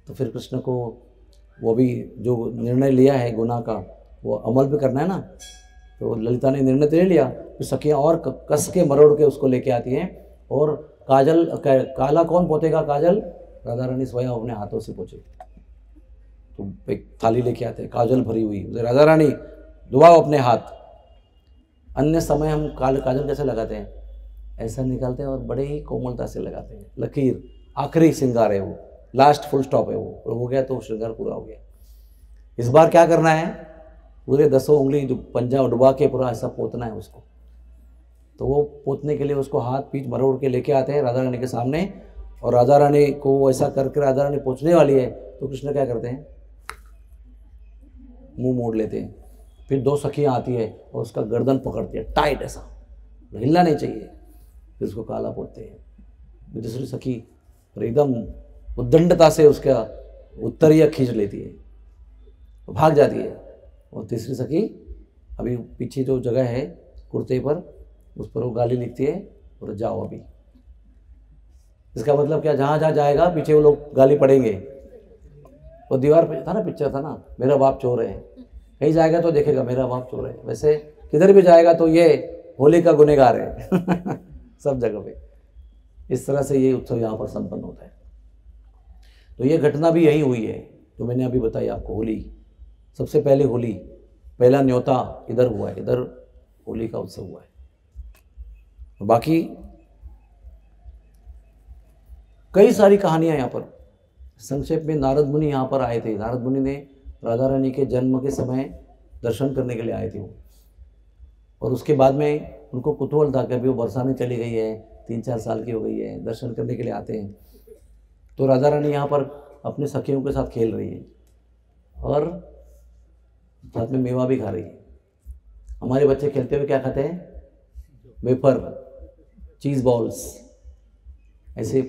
तो फिर कृष्ण को वो भी जो निर्णय लिया है गुनाह का, वो अमल भी करना है ना। तो ललिता ने निर्णय तो ले लिया, फिर सखियाँ और कस के मरोड़ के उसको लेके आती हैं। और काला कौन पोतेगा काजल, राधा रानी स्वयं अपने हाथों से पोछे। तो एक थाली लेके आते हैं काजल भरी हुई, राधा रानी धुआओ अपने हाथ। अन्य समय हम काजल कैसे लगाते हैं, ऐसा निकालते हैं और बड़े ही कोमलता से लगाते हैं। लकीर आखिरी श्रृंगार है, वो लास्ट फुल स्टॉप है, वो हो गया तो श्रृंगार पूरा हो गया। इस बार क्या करना है, पूरे 10 उंगली जो पंजा डुबा के पूरा ऐसा पोतना है उसको। तो वो पोतने के लिए उसको हाथ पीठ मरोड़ के लेके आते हैं राधा रानी के सामने, और राधा रानी को ऐसा करके राधा रानी पोछने वाली है तो कृष्ण क्या करते हैं, मुंह मोड़ लेते हैं। फिर 2 सखियाँ आती है और उसका गर्दन पकड़ती है टाइट, ऐसा हिलना नहीं चाहिए। फिर उसको काला पोतते हैं। दूसरी सखी एकदम उद्दंडता से उसका उत्तरीय खींच लेती है, भाग जाती है। और तीसरी सखी अभी पीछे जो जगह है कुर्ते पर, उस पर वो गाली लिखती है और जाओ अभी। इसका मतलब क्या, जहाँ जहाँ जाएगा पीछे वो लोग गाली पड़ेंगे। वो दीवार पे था ना, पिक्चर था ना, मेरा बाप चोर है, कहीं जाएगा तो देखेगा मेरा बाप चोर है। वैसे किधर भी जाएगा तो ये होली का गुनहगार है सब जगह पे। इस तरह से ये उत्सव यहाँ पर संपन्न होता है। तो ये घटना भी यही हुई है जो मैंने अभी बताई आपको। होली सबसे पहले, होली पहला न्योता इधर हुआ है, इधर होली का उत्सव हुआ है। बाकी कई सारी कहानियां यहाँ पर। संक्षेप में नारद मुनि यहाँ पर आए थे। नारद मुनि ने राधा रानी के जन्म के समय दर्शन करने के लिए आए थे वो, और उसके बाद में उनको कुतूहल था कि अभी वो बरसाने चली गई है, 3-4 साल की हो गई है, दर्शन करने के लिए आते हैं। तो राधा रानी यहाँ पर अपने सखियों के साथ खेल रही है और साथ में मेवा भी खा रही है। हमारे बच्चे खेलते हुए क्या खाते हैं, वेफर, चीज़ बॉल्स। ऐसे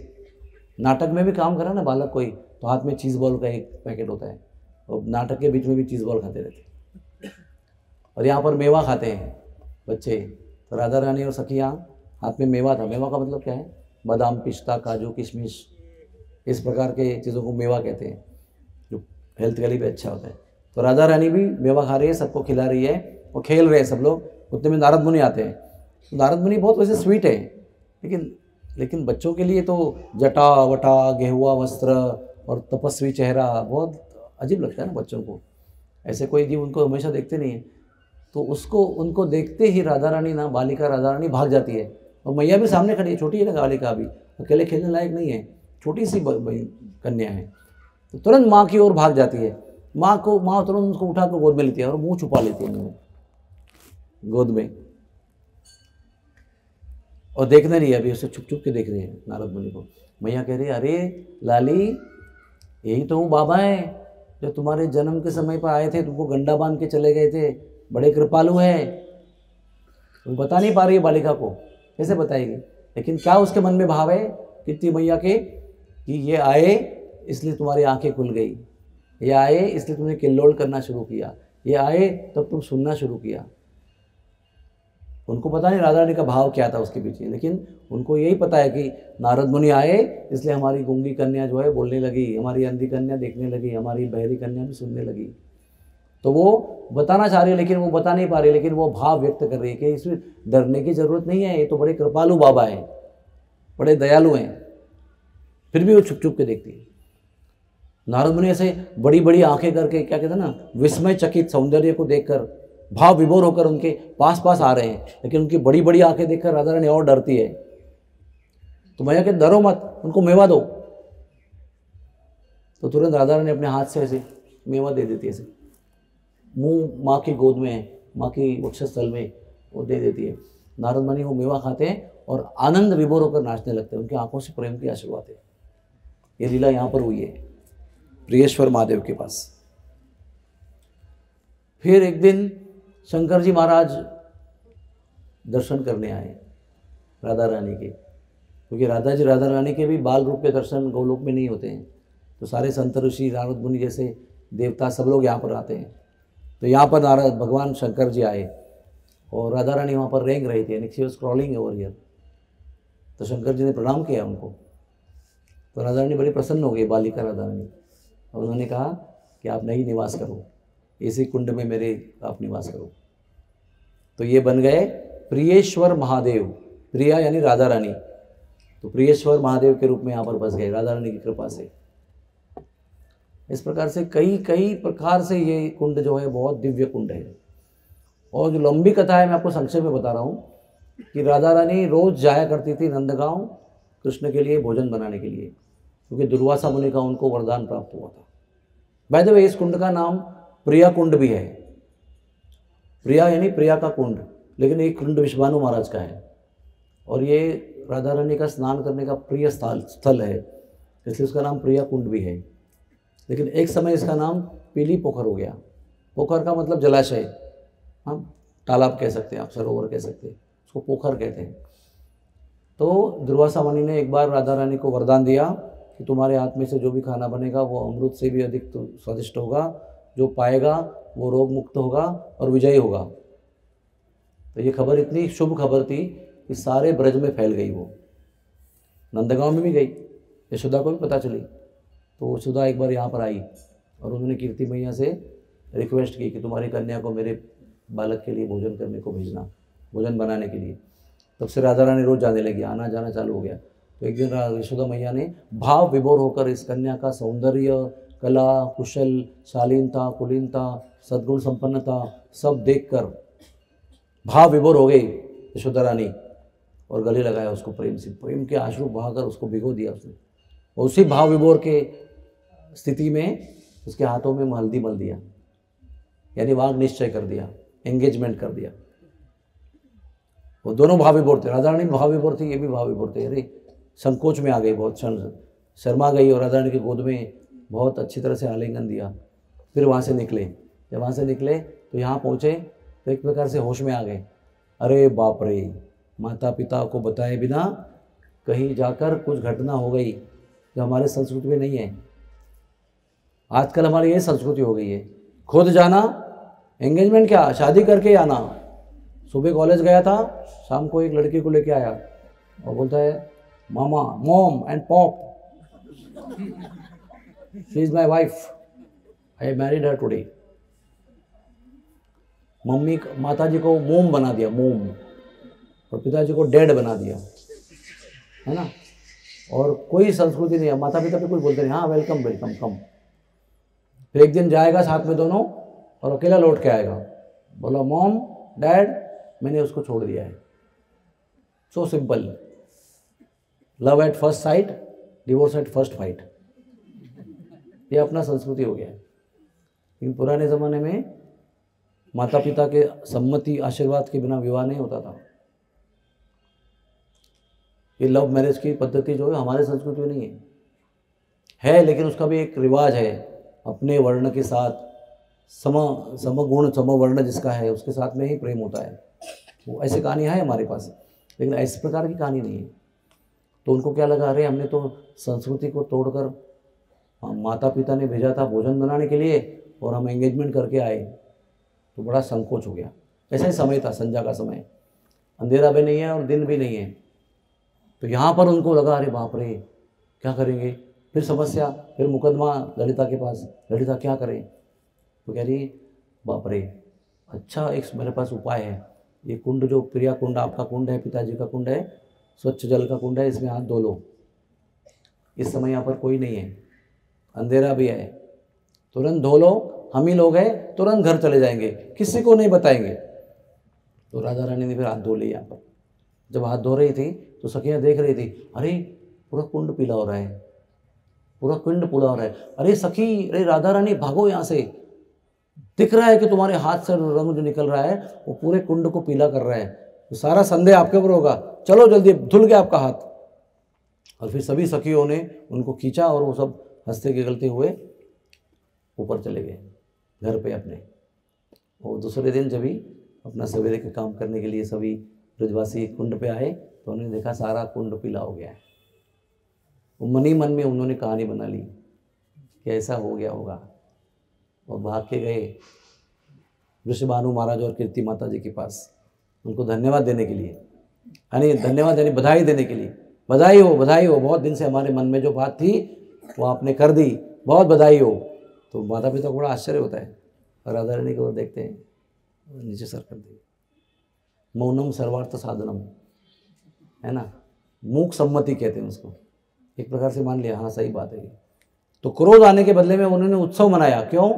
नाटक में भी काम करा ना बालक कोई, तो हाथ में चीज़ बॉल का एक पैकेट होता है, और नाटक के बीच में भी चीज़ बॉल खाते रहते हैं। और यहाँ पर मेवा खाते हैं बच्चे। तो राधा रानी और सखियाँ, हाथ में मेवा था। मेवा का मतलब क्या है, बादाम, पिस्ता, काजू, किशमिश, इस प्रकार के चीज़ों को मेवा कहते हैं, जो हेल्थ के लिए भी अच्छा होता है। तो राधा रानी भी मेवा खा रही है, सबको खिला रही है और खेल रहे हैं सब लोग। उतने में नारद मुनि आते हैं। तो नारद मुनि बहुत वैसे स्वीट है, लेकिन बच्चों के लिए तो जटा वटा, गेहुआ वस्त्र और तपस्वी चेहरा बहुत अजीब लगता है ना बच्चों को, ऐसे कोई जीव उनको हमेशा देखते नहीं है। तो उनको देखते ही राधा रानी ना, बालिका राधा रानी भाग जाती है। और मैया भी सामने खड़ी है, छोटी है ना बालिका, अभी अकेले खेलने लायक नहीं है, छोटी सी कन्या है। तो तुरंत माँ की ओर भाग जाती है। माँ तुरंत उसको उठा कर गोद में लेती है और मुंह छुपा लेती है मुंह गोद में, और देखने रही है अभी, उसे छुप छुप के देख रही है नारद मुनि को। मैया कह रही है, अरे लाली, यही तो हूँ बाबा है जो तुम्हारे जन्म के समय पर आए थे, तुमको गंडा बांध के चले गए थे, बड़े कृपालु हैं। तुम बता नहीं पा रही है बालिका को, कैसे बताएगी? लेकिन क्या उसके मन में भाव है कीर्ति मैया के कि ये आए इसलिए तुम्हारी आंखें खुल गई, ये आए इसलिए तुमने किल्लोल करना शुरू किया, ये आए तब तुम सुनना शुरू किया। उनको पता नहीं राधा रानी का भाव क्या था उसके पीछे, लेकिन उनको यही पता है कि नारद मुनि आए इसलिए हमारी गूंगी कन्या जो है बोलने लगी, हमारी अंधी कन्या देखने लगी, हमारी बहरी कन्या भी सुनने लगी। तो वो बताना चाह रही है लेकिन वो बता नहीं पा रही, लेकिन वो भाव व्यक्त कर रही है कि इसमें डरने की जरूरत नहीं है, ये तो बड़े कृपालु बाबा हैं, बड़े दयालु हैं। फिर भी वो छुप छुप के देखती है। नारद मुनि ऐसे बड़ी बड़ी आंखें करके, क्या कहते हैं ना, विस्मय चकित सौंदर्य को देखकर भाव विभोर होकर उनके पास पास आ रहे हैं, लेकिन उनकी बड़ी बड़ी आंखें देखकर राधा रानी और डरती है। तो मैया कहते डरो मत, उनको मेवा दो। तो तुरंत राधा रानी अपने हाथ से ऐसे मेवा दे देती है, ऐसे मुंह माँ की गोद में, माँ की वक्षस्थल में वो दे देती है। नारद मुनि वो मेवा खाते हैं और आनंद विभोर होकर नाचने लगते हैं, उनकी आंखों से प्रेम की आशीर्वाद है। ये लीला यहाँ पर हुई है प्रियेश्वर महादेव के पास। फिर एक दिन शंकर जी महाराज दर्शन करने आए राधा रानी के, क्योंकि राधा रानी के भी बाल रूप के दर्शन गोलोक में नहीं होते हैं। तो सारे संत ऋषि, नारद मुनि जैसे देवता सब लोग यहाँ पर आते हैं। तो यहाँ पर नारद भगवान शंकर जी आए और राधा रानी वहाँ पर रेंग रही थी, यानी she was crawling over here. तो शंकर जी ने प्रणाम किया उनको। तो राधा रानी बड़ी प्रसन्न हो गई, बालिका राधा रानी, और उन्होंने कहा कि आप नहीं निवास करो, इसी कुंड में मेरे आप निवास करो। तो ये बन गए प्रियेश्वर महादेव। प्रिया यानी राधा रानी, तो प्रियेश्वर महादेव के रूप में यहाँ पर बस गए राधा रानी की कृपा से। इस प्रकार से कई कई प्रकार से ये कुंड जो है बहुत दिव्य कुंड है। और जो लंबी कथा है मैं आपको संक्षेप में बता रहा हूँ कि राधा रानी रोज जाया करती थी नंदगांव कृष्ण के लिए भोजन बनाने के लिए, क्योंकि दुर्वासा मुनि का उनको वरदान प्राप्त हुआ था। बाय द वे इस कुंड का नाम प्रिया कुंड भी है। प्रिया यानी प्रिया का कुंड, लेकिन ये कुंड विश्वानु महाराज का है और ये राधा रानी का स्नान करने का प्रिय स्थल है, इसलिए उसका नाम प्रिया कुंड भी है। लेकिन एक समय इसका नाम पीली पोखर हो गया। पोखर का मतलब जलाशय, हाँ, तालाब कह सकते हैं आप, सरोवर कह सकते हैं, उसको पोखर कहते हैं। तो दुर्वासा मुनि ने एक बार राधा रानी को वरदान दिया कि तुम्हारे हाथ में से जो भी खाना बनेगा वो अमृत से भी अधिक स्वादिष्ट होगा, जो पाएगा वो रोग मुक्त होगा और विजयी होगा। तो ये खबर इतनी शुभ खबर थी कि सारे ब्रज में फैल गई। वो नंदगांव में भी गई, यशोदा को भी पता चली। तो यशोदा एक बार यहाँ पर आई और उन्होंने कीर्ति मैया से रिक्वेस्ट की कि तुम्हारी कन्या को मेरे बालक के लिए भोजन करने को भेजना, भोजन बनाने के लिए। तब से राधा रानी रोज जाने लगी, आना जाना चालू हो गया। तो एक दिन यशोदा मैया ने भाव विभोर होकर इस कन्या का सौंदर्य, कला, कुशल, शालीनता, कुलीनता, सद्गुण संपन्नता सब देखकर भाव विभोर हो गई यशोदा रानी और गले लगाया उसको प्रेम से, प्रेम के आंसू बहाकर उसको भिगो दिया उसने। और उसी भाव विभोर के स्थिति में उसके हाथों में हल्दी मल दिया, यानी वाग निश्चय कर दिया, एंगेजमेंट कर दिया। वो दोनों भाव विभोर थे, राधा रानी भाव विभोर थी, ये भी भाव विभोर थे। अरे संकोच में आ गई, बहुत शर्मा गई और राधा रानी की गोद में बहुत अच्छी तरह से आलिंगन दिया। फिर वहाँ से निकले, जब वहाँ से निकले तो यहाँ पहुँचे तो एक प्रकार से होश में आ गए। अरे बाप रे, माता पिता को बताए बिना कहीं जाकर कुछ घटना हो गई जो हमारे संस्कृति में नहीं है। आजकल हमारी ये संस्कृति हो गई है, खुद जाना, एंगेजमेंट क्या, शादी करके आना। सुबह कॉलेज गया था, शाम को एक लड़की को लेके आया और बोलता है मामा, mom and pop, she is my wife, I married her today. Mummy माता जी को मोम बना दिया, मोम, और पिताजी को डेड बना दिया, है ना। और कोई संस्कृति नहीं है, माता पिता भी कुछ बोलते नहीं, हाँ वेलकम वेलकम कम। फिर एक दिन जाएगा साथ में दोनों और अकेला लौट के आएगा, बोला मॉम डैड मैंने उसको छोड़ दिया है। So simple, love at first sight, divorce at first fight, ये अपना संस्कृति हो गया है। लेकिन पुराने ज़माने में माता पिता के सम्मति आशीर्वाद के बिना विवाह नहीं होता था। ये लव मैरिज की पद्धति जो है हमारे संस्कृति में नहीं है, लेकिन उसका भी एक रिवाज है। अपने वर्ण के साथ समगुण समवर्ण जिसका है उसके साथ में ही प्रेम होता है। वो ऐसी कहानी है हमारे पास, लेकिन इस प्रकार की कहानी नहीं है। तो उनको क्या लगा, अरे हमने तो संस्कृति को तोड़कर, माता पिता ने भेजा था भोजन बनाने के लिए और हम एंगेजमेंट करके आए, तो बड़ा संकोच हो गया। ऐसा ही समय था, संध्या का समय, अंधेरा भी नहीं है और दिन भी नहीं है। तो यहाँ पर उनको लगा अरे बाप रे क्या करेंगे, फिर समस्या, फिर मुकदमा ललिता के पास, ललिता क्या करें। तो कह रही बाप रे अच्छा एक मेरे पास उपाय है, ये कुंड जो प्रिया कुंड आपका कुंड है, पिताजी का कुंड है, स्वच्छ जल का कुंड है, इसमें हाथ धो लो। इस समय यहाँ पर कोई नहीं है, अंधेरा भी है, तुरंत धो लो, हम ही लोग हैं, तुरंत घर चले जाएंगे, किसी को नहीं बताएंगे। तो राधा रानी ने फिर हाथ धो लिए। यहाँ पर जब हाथ धो रही थी तो सखियाँ देख रही थी, अरे पूरा कुंड पीला हो रहा है, पूरा कुंड पीला हो रहा है। अरे सखी, अरे राधा रानी भागो यहाँ से, दिख रहा है कि तुम्हारे हाथ से रंग जो निकल रहा है वो पूरे कुंड को पीला कर रहा है, तो सारा संदेह आपके ऊपर होगा, चलो जल्दी, धुल गया आपका हाथ। और फिर सभी सखियों ने उनको खींचा और वो सब हंसते गिगलते हुए ऊपर चले गए घर पे अपने। और दूसरे दिन जब ही अपना सवेरे के काम करने के लिए सभी ब्रजवासी कुंड पे आए तो उन्होंने देखा सारा कुंड पीला हो गया है। वो मन ही मन में उन्होंने कहानी बना ली कि ऐसा हो गया होगा, और भाग के गए वृषभानु महाराज और कीर्ति माता जी के पास उनको धन्यवाद देने के लिए, यानी धन्यवाद यानी बधाई देने के लिए, बधाई हो बधाई हो, बहुत दिन से हमारे मन में जो बात थी वो आपने कर दी, बहुत बधाई हो। तो माता पिता को बड़ा आश्चर्य होता है, और राधा रानी को देखते हैं, नीचे सर कर दिए। मौनम सर्वार्थ साधनम, है ना, मूक सम्मति कहते हैं उसको, एक प्रकार से मान लिया हाँ सही बात है। तो क्रोध आने के बदले में उन्होंने उत्सव मनाया, क्यों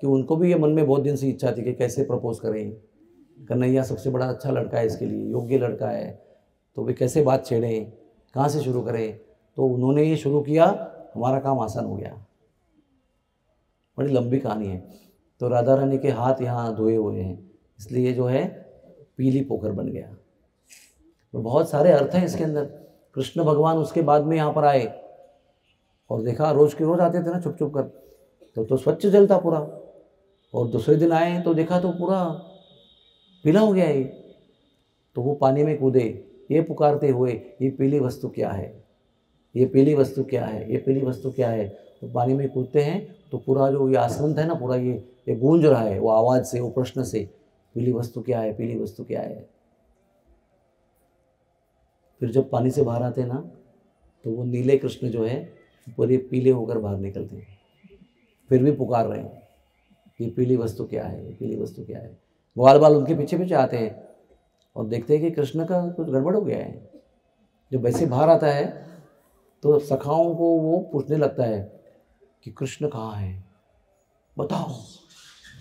कि उनको भी ये मन में बहुत दिन से इच्छा थी कि कैसे प्रपोज करें, कन्हैया सबसे बड़ा अच्छा लड़का है इसके लिए, योग्य लड़का है, तो वे कैसे बात छेड़ें, कहाँ से शुरू करें। तो उन्होंने ये शुरू किया, हमारा काम आसान हो गया। बड़ी लंबी कहानी है। तो राधा रानी के हाथ यहाँ धोए हुए हैं, इसलिए जो है पीली पोखर बन गया। तो बहुत सारे अर्थ हैं इसके अंदर। कृष्ण भगवान उसके बाद में यहाँ पर आए और देखा रोज के रोज आते थे ना छुप छुप कर, तो स्वच्छ जल था पूरा, और दूसरे दिन आए तो देखा तो पूरा पीला हो गया ये। तो वो पानी में कूदे, ये पुकारते हुए, ये पीली वस्तु क्या है, ये पीली वस्तु क्या है, ये पीली वस्तु क्या है। तो पानी में कूदते हैं तो पूरा जो ये आसमंत है ना, पूरा ये गूंज रहा है वो आवाज़ से, वो प्रश्न से, पीली वस्तु क्या है, पीली वस्तु क्या है। फिर जब पानी से बाहर आते हैं ना तो वो नीले कृष्ण जो है पूरे पीले होकर बाहर निकलते हैं, फिर भी पुकार रहे हैं ये पीली वस्तु क्या है, ये पीली वस्तु क्या है। ग्वाल बाल उनके पीछे पीछे आते हैं और देखते हैं कि कृष्ण का कुछ गड़बड़ हो गया है। जब वैसे बाहर आता है तो सखाओं को वो पूछने लगता है कि कृष्ण कहाँ है, बताओ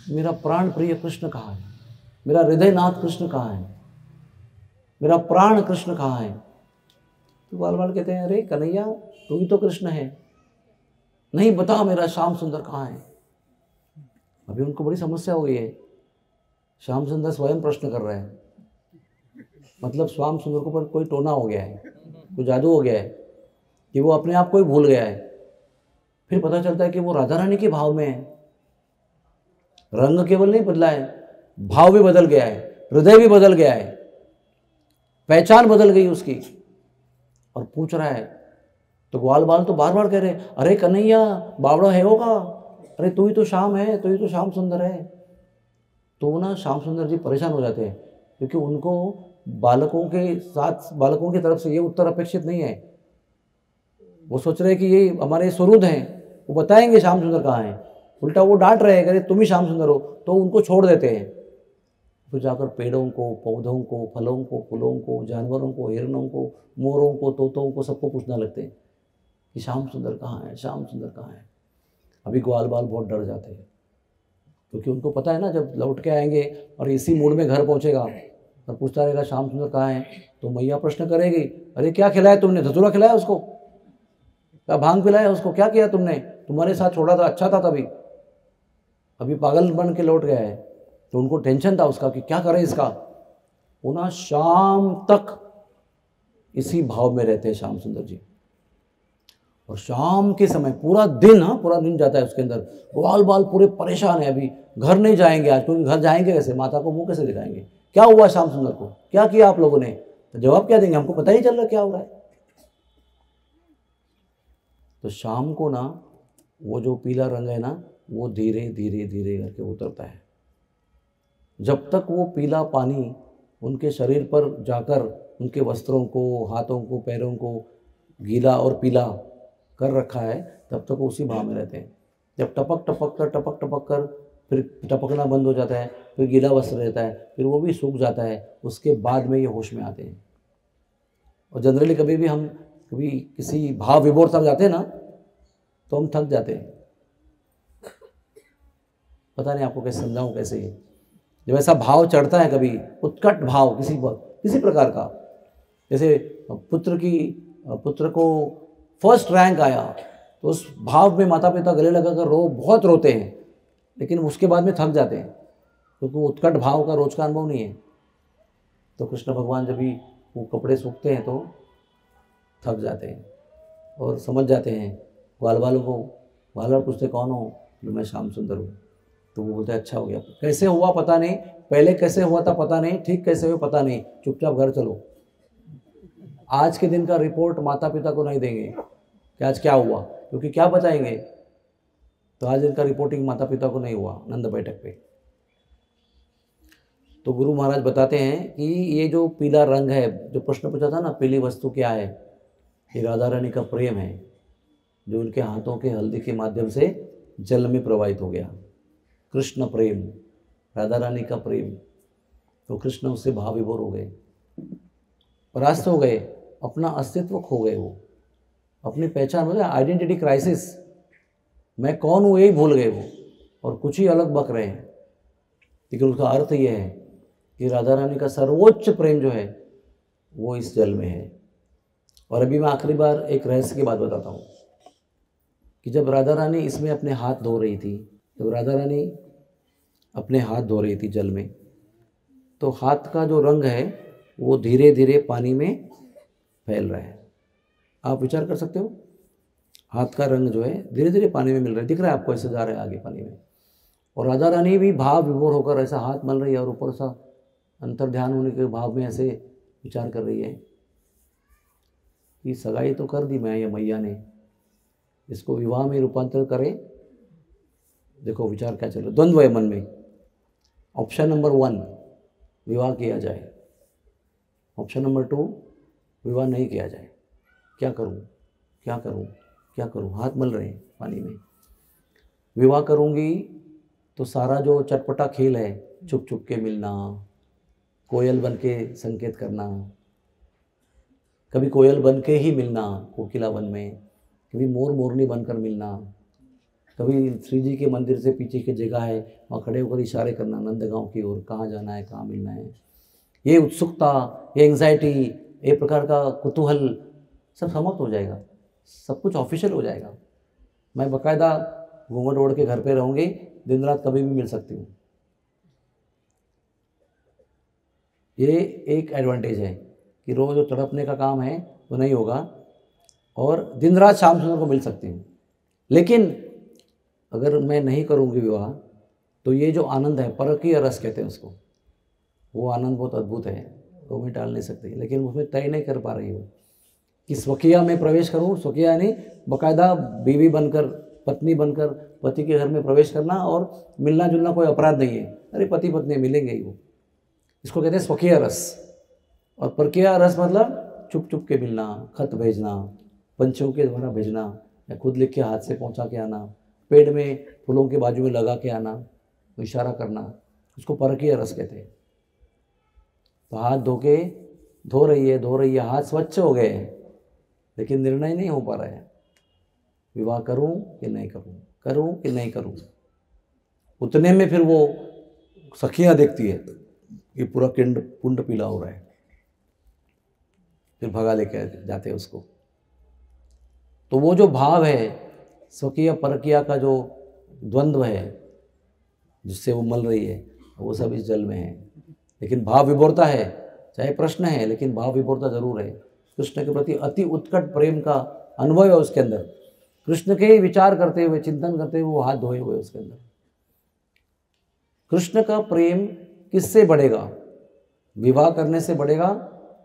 मेरा प्राण प्रिय कृष्ण कहाँ है, मेरा हृदयनाथ कृष्ण कहाँ है, मेरा प्राण कृष्ण कहाँ है। तो बाल बाल कहते हैं अरे कन्हैया तू ही तो कृष्ण है, नहीं बता मेरा श्याम सुंदर कहाँ है। अभी उनको बड़ी समस्या हो गई है, श्याम सुंदर स्वयं प्रश्न कर रहा है, मतलब श्याम सुंदर को पर कोई टोना हो गया है, कोई जादू हो गया है कि वो अपने आप को ही भूल गया है। फिर पता चलता है कि वो राधा रानी के भाव में है, रंग केवल नहीं बदला है, भाव भी बदल गया है, हृदय भी बदल गया है, पहचान बदल गई उसकी, और पूछ रहा है। तो ग्वाल बाल तो बार बार कह रहे अरे कन्हैया बावड़ा है होगा, अरे तू ही तो श्याम है, तू ही तो श्याम सुंदर है। तो ना श्याम सुंदर जी परेशान हो जाते हैं, क्योंकि उनको बालकों के साथ, बालकों की तरफ से ये उत्तर अपेक्षित नहीं है। वो सोच रहे हैं कि ये हमारे सुहृद हैं, वो बताएंगे श्याम सुंदर कहाँ है, उल्टा वो डांट रहे हैं, अरे तुम ही श्याम सुंदर हो, तो उनको छोड़ देते हैं। फिर जाकर पेड़ों को, पौधों को, फलों को, फूलों को, जानवरों को, हिरणों को, मोरों को, तोतों को, सबको पूछना लगते हैं कि श्याम सुंदर कहाँ है, श्याम सुंदर कहाँ है। अभी ग्वाल बाल बहुत डर जाते हैं, क्योंकि उनको पता है ना जब लौट के आएंगे और इसी मूड में घर पहुंचेगा और पूछता रहेगा श्याम सुंदर कहाँ है, तो मैया प्रश्न करेगी, अरे क्या खिलाया तुमने, धतूरा खिलाया उसको, क्या भांग पिलाया उसको, क्या किया तुमने, तुम्हारे साथ छोड़ा था, अच्छा था तभी, अभी पागल बन के लौट गया है। तो उनको टेंशन था उसका कि क्या करें इसका। वो ना शाम तक इसी भाव में रहते हैं श्याम सुंदर जी। और शाम के समय पूरा दिन, हाँ पूरा दिन जाता है उसके अंदर, ग्वाल बाल पूरे परेशान है, अभी घर नहीं जाएंगे आज, क्योंकि घर जाएंगे कैसे, माता को मुंह कैसे दिखाएंगे, क्या हुआ श्याम सुंदर को, क्या किया आप लोगों ने, तो जवाब क्या देंगे, हमको पता ही चल रहा क्या हो रहा है। तो शाम को ना वो जो पीला रंग है ना, वो धीरे धीरे धीरे करके उतरता है। जब तक वो पीला पानी उनके शरीर पर जाकर उनके वस्त्रों को, हाथों को, पैरों को गीला और पीला कर रखा है, तब तक वो उसी भाव में रहते हैं। जब टपक टपक कर फिर टपकना बंद हो जाता है, फिर गीला वस्त्र रहता है, फिर वो भी सूख जाता है, उसके बाद में ये होश में आते हैं। और जनरली कभी भी हम कभी किसी भाव विभोरता में जाते हैं ना, तो हम थक जाते हैं। पता नहीं आपको कैसे समझाऊं कैसे ये, जब ऐसा भाव चढ़ता है कभी, उत्कट भाव किसी प्रकार का, जैसे पुत्र को फर्स्ट रैंक आया, तो उस भाव में माता पिता गले लगाकर बहुत रोते हैं, लेकिन उसके बाद में थक जाते हैं, क्योंकि वो उत्कट भाव का रोज का अनुभव नहीं है। तो कृष्ण भगवान जब भी वो कपड़े सूखते हैं तो थक जाते हैं और समझ जाते हैं। ग्वाल बालों को ग्वाल बाल पूछते कौन हो, तो मैं श्याम सुंदर हूँ। तो वो बोलते अच्छा हो गया, कैसे हुआ पता नहीं, पहले कैसे हुआ था पता नहीं, ठीक कैसे हुआ पता नहीं, चुपचाप घर चलो। आज के दिन का रिपोर्ट माता पिता को नहीं देंगे कि आज क्या हुआ, क्योंकि क्या बताएंगे, तो आज इनका रिपोर्टिंग माता पिता को नहीं हुआ नंद बैठक पे। तो गुरु महाराज बताते हैं कि ये जो पीला रंग है, जो प्रश्न पूछा था ना, पीली वस्तु क्या है, ये राधा रानी का प्रेम है, जो उनके हाथों के हल्दी के माध्यम से जल में प्रवाहित हो गया। कृष्ण प्रेम, राधा रानी का प्रेम। तो कृष्ण उससे भाव विभोर हो गए, परास्त हो गए, अपना अस्तित्व खो गए, वो अपनी पहचान, मतलब आइडेंटिटी क्राइसिस, मैं कौन हूँ यही भूल गए वो, और कुछ ही अलग बक रहे हैं। लेकिन उसका अर्थ ये है कि राधा रानी का सर्वोच्च प्रेम जो है वो इस जल में है। और अभी मैं आखिरी बार एक रहस्य की बात बताता हूँ कि जब राधा रानी इसमें अपने हाथ धो रही थी, जब राधा रानी अपने हाथ धो रही थी जल में, तो हाथ का जो रंग है वो धीरे धीरे पानी में फैल रहा है। आप विचार कर सकते हो, हाथ का रंग जो है धीरे धीरे पानी में मिल रहा है, दिख रहा है आपको, ऐसे जा रहा है आगे पानी में। और राधा रानी भी भाव विभोर होकर ऐसा हाथ मल रही है, और ऊपर सा अंतर ध्यान होने के भाव में ऐसे विचार कर रही है कि सगाई तो कर दी मैं, ये मैया ने, इसको विवाह में रूपांतर करे। देखो विचार क्या चल रहा है, द्वंद्व है मन में। ऑप्शन नंबर 1 विवाह किया जाए, ऑप्शन नंबर 2 विवाह नहीं किया जाए। क्या करूं क्या करूं क्या करूं, हाथ मल रहे हैं पानी में। विवाह करूंगी तो सारा जो चटपटा खेल है, छुप छुप के मिलना, कोयल बन के संकेत करना, कभी कोयल बन के ही मिलना कोकिला वन में, कभी मोर मोरनी बनकर मिलना, कभी श्री जी के मंदिर से पीछे की जगह है वहाँ खड़े होकर इशारे करना नंदगांव की ओर, कहाँ जाना है, कहाँ मिलना है। ये उत्सुकता, ये एंग्जाइटी, एक प्रकार का कुतूहल सब समाप्त हो जाएगा, सब कुछ ऑफिशियल हो जाएगा। मैं बाकायदा घूंघट ओढ़ के घर पे रहूँगी, दिन रात कभी भी मिल सकती हूँ। ये एक एडवांटेज है कि रोज़ जो तड़पने का काम है वो नहीं होगा, और दिन रात शाम सुंदर को मिल सकती हूँ। लेकिन अगर मैं नहीं करूँगी विवाह, तो ये जो आनंद है, परकीय रस कहते हैं उसको, वो आनंद बहुत अद्भुत है, वो मैं टाल नहीं सकती। लेकिन उसमें तय नहीं कर पा रही हूँ कि स्वकीय में प्रवेश करूँ, स्वकीय यानी बाकायदा बीवी बनकर, पत्नी बनकर पति के घर में प्रवेश करना, और मिलना जुलना कोई अपराध नहीं है, अरे पति पत्नी मिलेंगे ही वो, इसको कहते हैं स्वकीय रस। और परकीय रस मतलब चुप चुप के मिलना, खत भेजना, पंछियों के द्वारा भेजना, या खुद लिख के हाथ से पहुंचा के आना, पेड़ में फूलों के बाजू में लगा के आना, इशारा करना, उसको परकीय रस कहते हैं। तो हाथ धो रही है, हाथ स्वच्छ हो गए, लेकिन निर्णय नहीं हो पा रहा है विवाह करूं कि नहीं करूं, करूं कि नहीं करूं। उतने में फिर वो सखियां देखती है कि पूरा कुंड पीला हो रहा है, फिर भगा लेके जाते हैं उसको। तो वो जो भाव है स्वकीय परकीय का जो द्वंद्व है जिससे वो मल रही है, वो सब इस जल में है। लेकिन भाव विभोरता है, चाहे प्रश्न है लेकिन भाव विभोरता जरूर है। कृष्ण के प्रति अति उत्कट प्रेम का अनुभव है उसके अंदर। कृष्ण के ही विचार करते हुए, चिंतन करते हुए वो हाथ धोए हुए उसके अंदर। कृष्ण का प्रेम किससे बढ़ेगा? विवाह करने से बढ़ेगा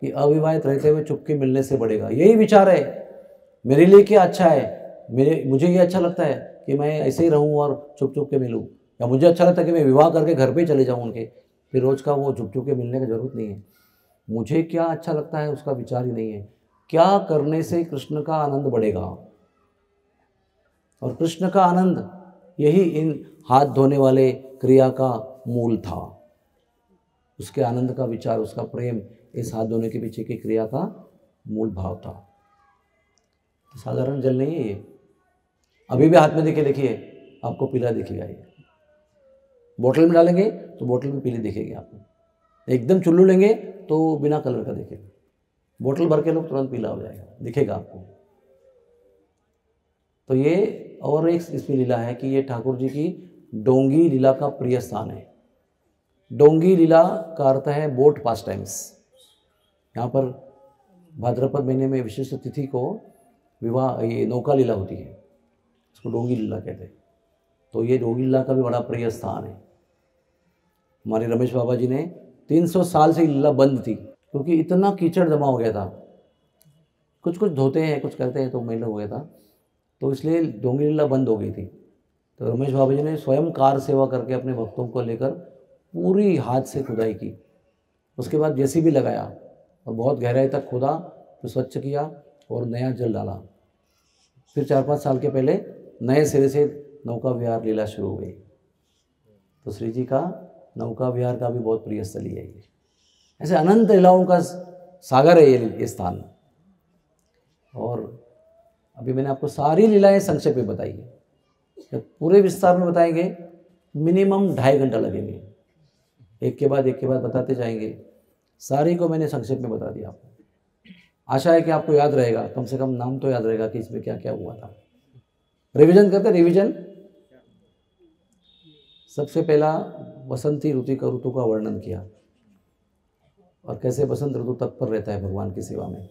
कि अविवाहित रहते हुए चुपके मिलने से बढ़ेगा? यही विचार है। मेरे लिए क्या अच्छा है, मुझे ये अच्छा लगता है कि मैं ऐसे ही रहूं और चुप चुप के मिलूं, या मुझे अच्छा लगता है कि मैं विवाह करके घर पे ही चले जाऊं उनके, फिर रोज का वो चुप चुप के मिलने की जरूरत नहीं है। मुझे क्या अच्छा लगता है उसका विचार ही नहीं है। क्या करने से कृष्ण का आनंद बढ़ेगा? और कृष्ण का आनंद यही इन हाथ धोने वाले क्रिया का मूल था। उसके आनंद का विचार, उसका प्रेम इस हाथ धोने के पीछे की क्रिया का मूल भाव था। तो साधारण जल नहीं है ये। अभी भी हाथ में देखिए आपको पीला दिखेगा। ये बोतल में डालेंगे तो बोतल में पीली दिखेगी आपको, एकदम चुल्लू लेंगे तो बिना कलर का दिखेगा। बोतल भर के लोग तुरंत पीला हो जाएगा, दिखेगा आपको। तो ये और एक इसमें लीला है कि ये ठाकुर जी की डोंगी लीला का प्रिय स्थान है। डोंगी लीला का अर्थ है बोट पास टाइम्स। यहाँ पर भाद्रपद महीने में विशिष्ट तिथि को विवाह, ये नौका लीला होती है, इसको डोंगी लीला कहते हैं। तो ये डोंगी लीला का भी बड़ा प्रिय स्थान है। हमारे रमेश बाबा जी ने 300 साल से लीला बंद थी क्योंकि इतना कीचड़ जमा हो गया था। कुछ धोते हैं, कुछ करते हैं तो मैला हो गया था, तो इसलिए डोंगी लीला बंद हो गई थी। तो रमेश बाबा जी ने स्वयं कार सेवा करके अपने भक्तों को लेकर पूरी हाथ से खुदाई की। उसके बाद जेसीबी लगाया और बहुत गहराई तक खुदा, तो स्वच्छ किया और नया जल डाला। फिर 4-5 साल के पहले नए सिरे से नौका विहार लीला शुरू हो गई। तो श्री जी का नौका विहार का भी बहुत प्रिय स्थली है ये। ऐसे अनंत लीलाओं का सागर है ये स्थान। और अभी मैंने आपको सारी लीलाएं संक्षेप में बताई है। जब पूरे विस्तार में बताएंगे मिनिमम 2.5 घंटा लगेंगे। एक के बाद बताते जाएंगे। सारी को मैंने संक्षेप में बता दिया आपको। आशा है कि आपको याद रहेगा, कम से कम नाम तो याद रहेगा कि इसमें क्या क्या हुआ था। रिवीजन करते, रिवीजन। सबसे पहला बसंती ऋतु का वर्णन किया और कैसे बसंत ऋतु तत्पर रहता है भगवान की सेवा में।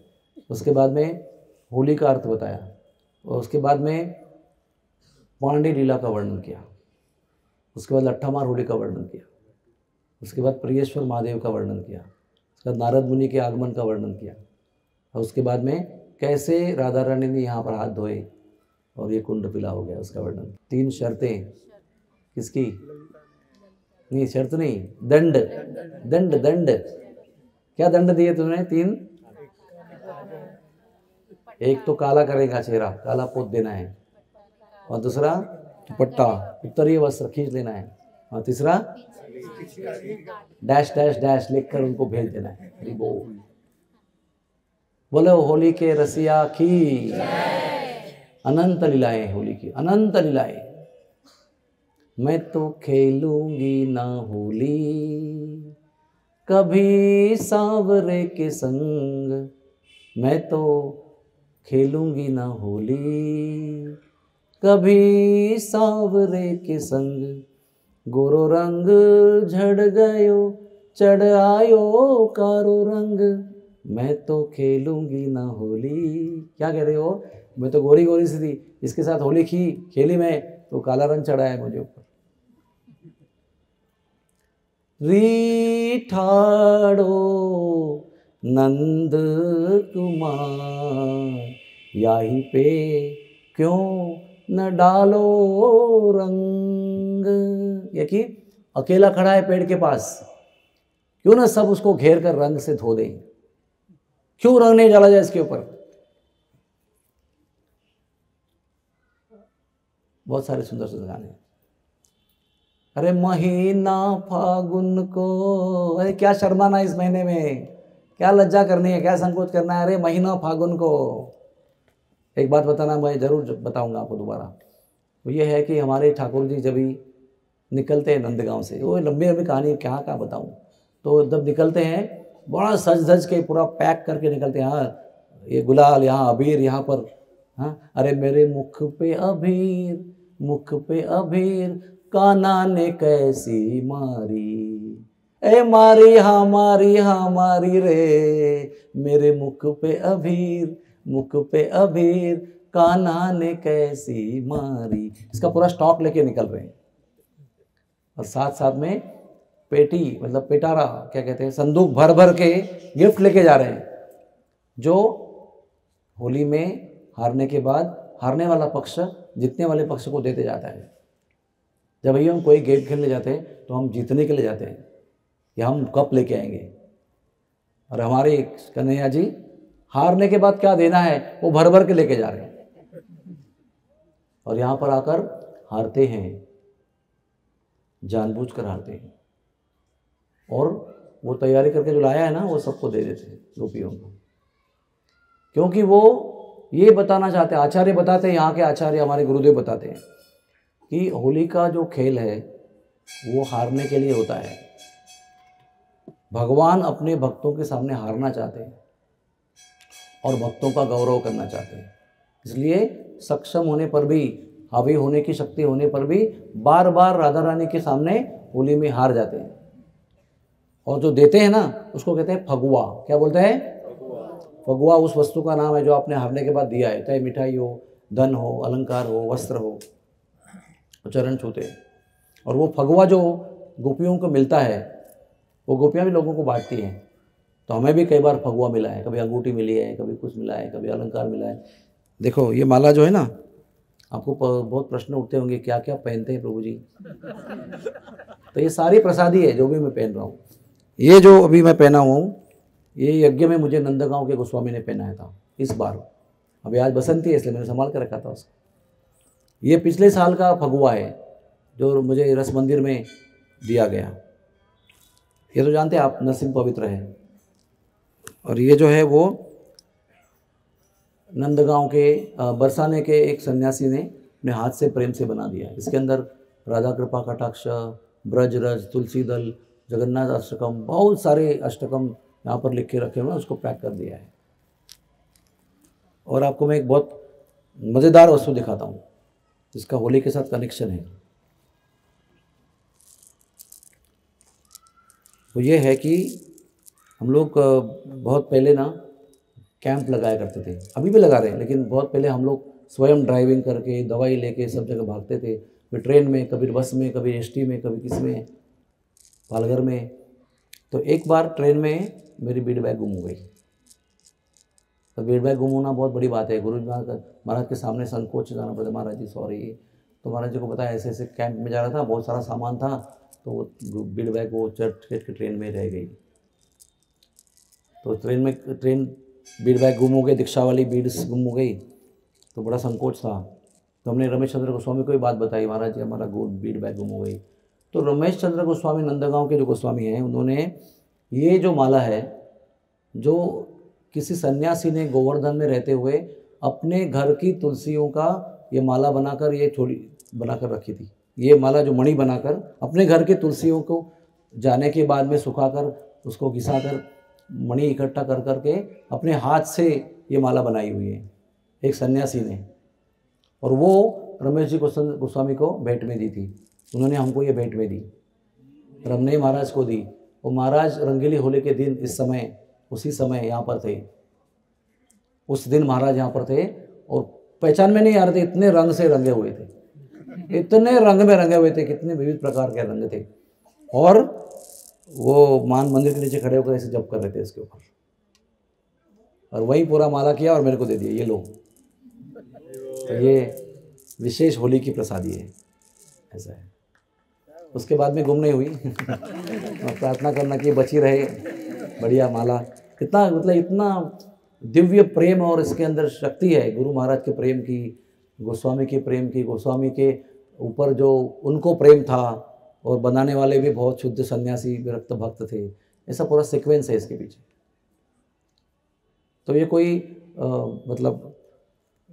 उसके बाद में होली का अर्थ बताया और उसके बाद में पांडे लीला का वर्णन किया। उसके बाद लट्ठामार होली का वर्णन किया। उसके बाद प्रियेश्वर महादेव का वर्णन किया। उसके बाद नारद मुनि के आगमन का वर्णन किया। और उसके बाद में कैसे राधा रानी ने यहाँ पर हाथ धोए और ये कुंड पीला हो गया, उसका वर्णन। 3 शर्तें किसकी? नहीं, शर्त नहीं, दंड। दंड दंड क्या दंड दिए तुमने? 3। एक तो काला करेगा चेहरा, काला पोत देना है, और दूसरा दुपट्टा उत्तरीय वस्त्र खींच लेना है, और तीसरा डैश डैश डैश लिखकर उनको भेज देना है। बोलो होली के रसिया की। अनंत लीलाएं होली की, अनंत लीलाएं। मैं तो खेलूंगी ना होली कभी सांवरे के संग, मैं तो खेलूंगी ना होली कभी सांवरे के संग, गोरो रंग झड़ गयो चढ़ आयो कारो रंग, मैं तो खेलूंगी ना होली। क्या कह रहे हो? मैं तो गोरी गोरी सी थी, इसके साथ होली खेली मैं तो काला रंग चढ़ा है मुझे ऊपर। री ठाड़ो नंद कुमार याही पे क्यों न डालो रंग। ये कि अकेला खड़ा है पेड़ के पास, क्यों ना सब उसको घेर कर रंग से धो दें, क्यों रंग नहीं डाला जाए इसके ऊपर। बहुत सारे सुंदर सुंदर गाने। अरे महीना फागुन को, अरे क्या शर्माना इस महीने में, क्या लज्जा करनी है, क्या संकोच करना है। अरे महीना फागुन को। एक बात बताना, मैं जरूर बताऊंगा आपको दोबारा। तो ये है कि हमारे ठाकुर जी जब ही निकलते हैं नंदगांव से, वो लंबी लंबी कहानी क्या बताऊँ, तो जब निकलते हैं बड़ा सज धज के पूरा पैक करके निकलते हैं। हाँ, ये गुलाल यहाँ, अबीर यहाँ पर, हाँ, अरे मेरे मुख पे अबीर, मुख पे अबीर, कान्हा ने कैसी मारी, ए मारी हमारी रे, मेरे मुख पे अबीर, मुख पे अबीर, कान्हा ने कैसी मारी। इसका पूरा स्टॉक लेके निकल रहे हैं और साथ साथ में पेटी, मतलब पेटारा क्या कहते हैं, संदूक भर भर के गिफ्ट लेके जा रहे हैं, जो होली में हारने के बाद हारने वाला पक्ष जीतने वाले पक्ष को देते जाता है। जब भैया हम कोई गेम खेलने जाते हैं तो हम जीतने के लिए जाते हैं कि हम कप लेके आएंगे, और हमारे कन्हैया जी हारने के बाद क्या देना है वो भर भर के लेके जा रहे हैं, और यहाँ पर आकर हारते हैं, जानबूझकर हारते हैं, और वो तैयारी करके जो लाया है ना वो सबको दे देते हैं गोपियों को, क्योंकि वो ये बताना चाहते हैं, आचार्य बताते हैं, यहाँ के आचार्य हमारे गुरुदेव बताते हैं कि होली का जो खेल है वो हारने के लिए होता है। भगवान अपने भक्तों के सामने हारना चाहते हैं और भक्तों का गौरव करना चाहते हैं, इसलिए सक्षम होने पर भी, हावी होने की शक्ति होने पर भी बार बार राधा रानी के सामने होली में हार जाते हैं। और जो देते हैं ना उसको कहते हैं फगुआ। क्या बोलते हैं? फगुआ उस वस्तु का नाम है जो आपने हारने के बाद दिया है, चाहे मिठाई हो, धन हो, अलंकार हो, वस्त्र हो, चरण छूते हैं। और वो फगुआ जो गोपियों को मिलता है वो गोपियाँ भी लोगों को बांटती हैं। तो हमें भी कई बार फगुआ मिला है, कभी अंगूठी मिली है, कभी कुछ मिला है, कभी अलंकार मिला है। देखो ये माला जो है ना, आपको बहुत प्रश्न उठते होंगे क्या क्या पहनते हैं प्रभु जी। तो ये सारी प्रसादी है जो भी मैं पहन रहा हूँ। ये जो अभी मैं पहना हुआ हूँ ये यज्ञ में मुझे नंदगांव के गोस्वामी ने पहनाया था इस बार। अभी आज बसंती है इसलिए मैंने संभाल कर रखा था उसको। ये पिछले साल का फगुआ है जो मुझे रस मंदिर में दिया गया। ये तो जानते हैं आप, नरसिंह पवित्र है। और ये जो है वो नंदगांव के बरसाने के एक सन्यासी ने अपने हाथ से प्रेम से बना दिया है। इसके अंदर राधा कृपा कटाक्ष, ब्रज रज, तुलसी दल, जगन्नाथ अष्टकम, बहुत सारे अष्टकम यहाँ पर लिख के रखे हुए हैं, उसको पैक कर दिया है। और आपको मैं एक बहुत मज़ेदार वस्तु दिखाता हूँ जिसका होली के साथ कनेक्शन है। तो ये है कि हम लोग बहुत पहले ना कैंप लगाया करते थे, अभी भी लगा रहे हैं, लेकिन बहुत पहले हम लोग स्वयं ड्राइविंग करके दवाई लेके सब जगह भागते थे। फिर ट्रेन में, कभी बस में, कभी एसटी में, कभी किस में, पालघर में। तो एक बार ट्रेन में मेरी बीड बैग गुम हो गई। तो बीड बैग गुम होना बहुत बड़ी बात है। गुरु महाराज के सामने संकोच जाना पड़ता, महाराज जी सॉरी। तो महाराज जी को बताया ऐसे ऐसे कैंप में जा रहा था, बहुत सारा सामान था, तो वो बीड बैग वो चर्च के ट्रेन में रह गई। तो ट्रेन बीड बैग गुम हो गई, दीक्षा वाली बीड्स गुम हो गई, तो बड़ा संकोच था। तो हमने रमेश चंद्र गोस्वामी को ही बात बताई, महाराज जी हमारा बीड बैग गुम हो गई। तो रमेश चंद्र गोस्वामी नंदगांव के जो गोस्वामी हैं, उन्होंने ये जो माला है, जो किसी सन्यासी ने गोवर्धन में रहते हुए अपने घर की तुलसियों का ये माला बनाकर, ये छोड़ी बनाकर रखी थी। ये माला जो मणि बनाकर अपने घर के तुलसियों को जाने के बाद में सुखाकर उसको घिसाकर मणि इकट्ठा कर करके अपने हाथ से ये माला बनाई हुई है एक सन्यासी ने। और वो रमेश जी गोस्वामी को भेंट में दी थी। उन्होंने हमको ये भेंट में दी और हमने महाराज को दी। वो महाराज रंगीली होली के दिन इस समय उसी समय यहाँ पर थे। उस दिन महाराज यहाँ पर थे और पहचान में नहीं आ रहे थे, इतने रंग से रंगे हुए थे, इतने रंग में रंगे हुए थे, कितने विविध प्रकार के रंग थे। और वो मान मंदिर के नीचे खड़े होकर ऐसे जप कर रहे थे इसके ऊपर, और वही पूरा माला किया और मेरे को दे दिया, ये लो। तो ये विशेष होली की प्रसादी है, ऐसा है। उसके बाद में गुम नहीं हुई। प्रार्थना करना कि बची रहे बढ़िया माला। कितना मतलब इतना दिव्य प्रेम और इसके अंदर शक्ति है गुरु महाराज के प्रेम की, गोस्वामी के प्रेम की, गोस्वामी के ऊपर जो उनको प्रेम था, और बनाने वाले भी बहुत शुद्ध सन्यासी विरक्त भक्त थे। ऐसा पूरा सीक्वेंस है इसके पीछे। तो ये कोई मतलब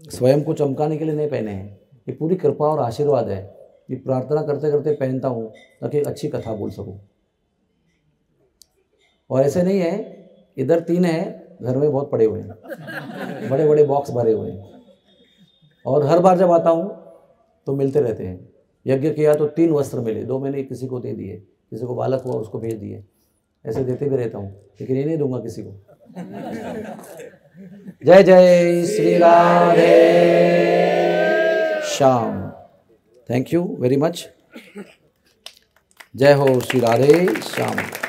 स्वयं को चमकाने के लिए नहीं पहने हैं, ये पूरी कृपा और आशीर्वाद है। ये प्रार्थना करते करते पहनता हूँ ताकि एक अच्छी कथा बोल सकूँ। और ऐसे नहीं है, इधर 3 है, घर में बहुत पड़े हुए हैं, बड़े बड़े बॉक्स भरे हुए हैं। और हर बार जब आता हूँ तो मिलते रहते हैं। यज्ञ किया तो 3 वस्त्र मिले, 2 मैंने किसी को दे दिए, किसी को बालक हुआ उसको भेज दिए, ऐसे देते भी रहता हूँ, लेकिन ये नहीं दूंगा किसी को। जय जय Shri Radhe Shyam. Thank you very much. जय हो श्री राधे श्याम।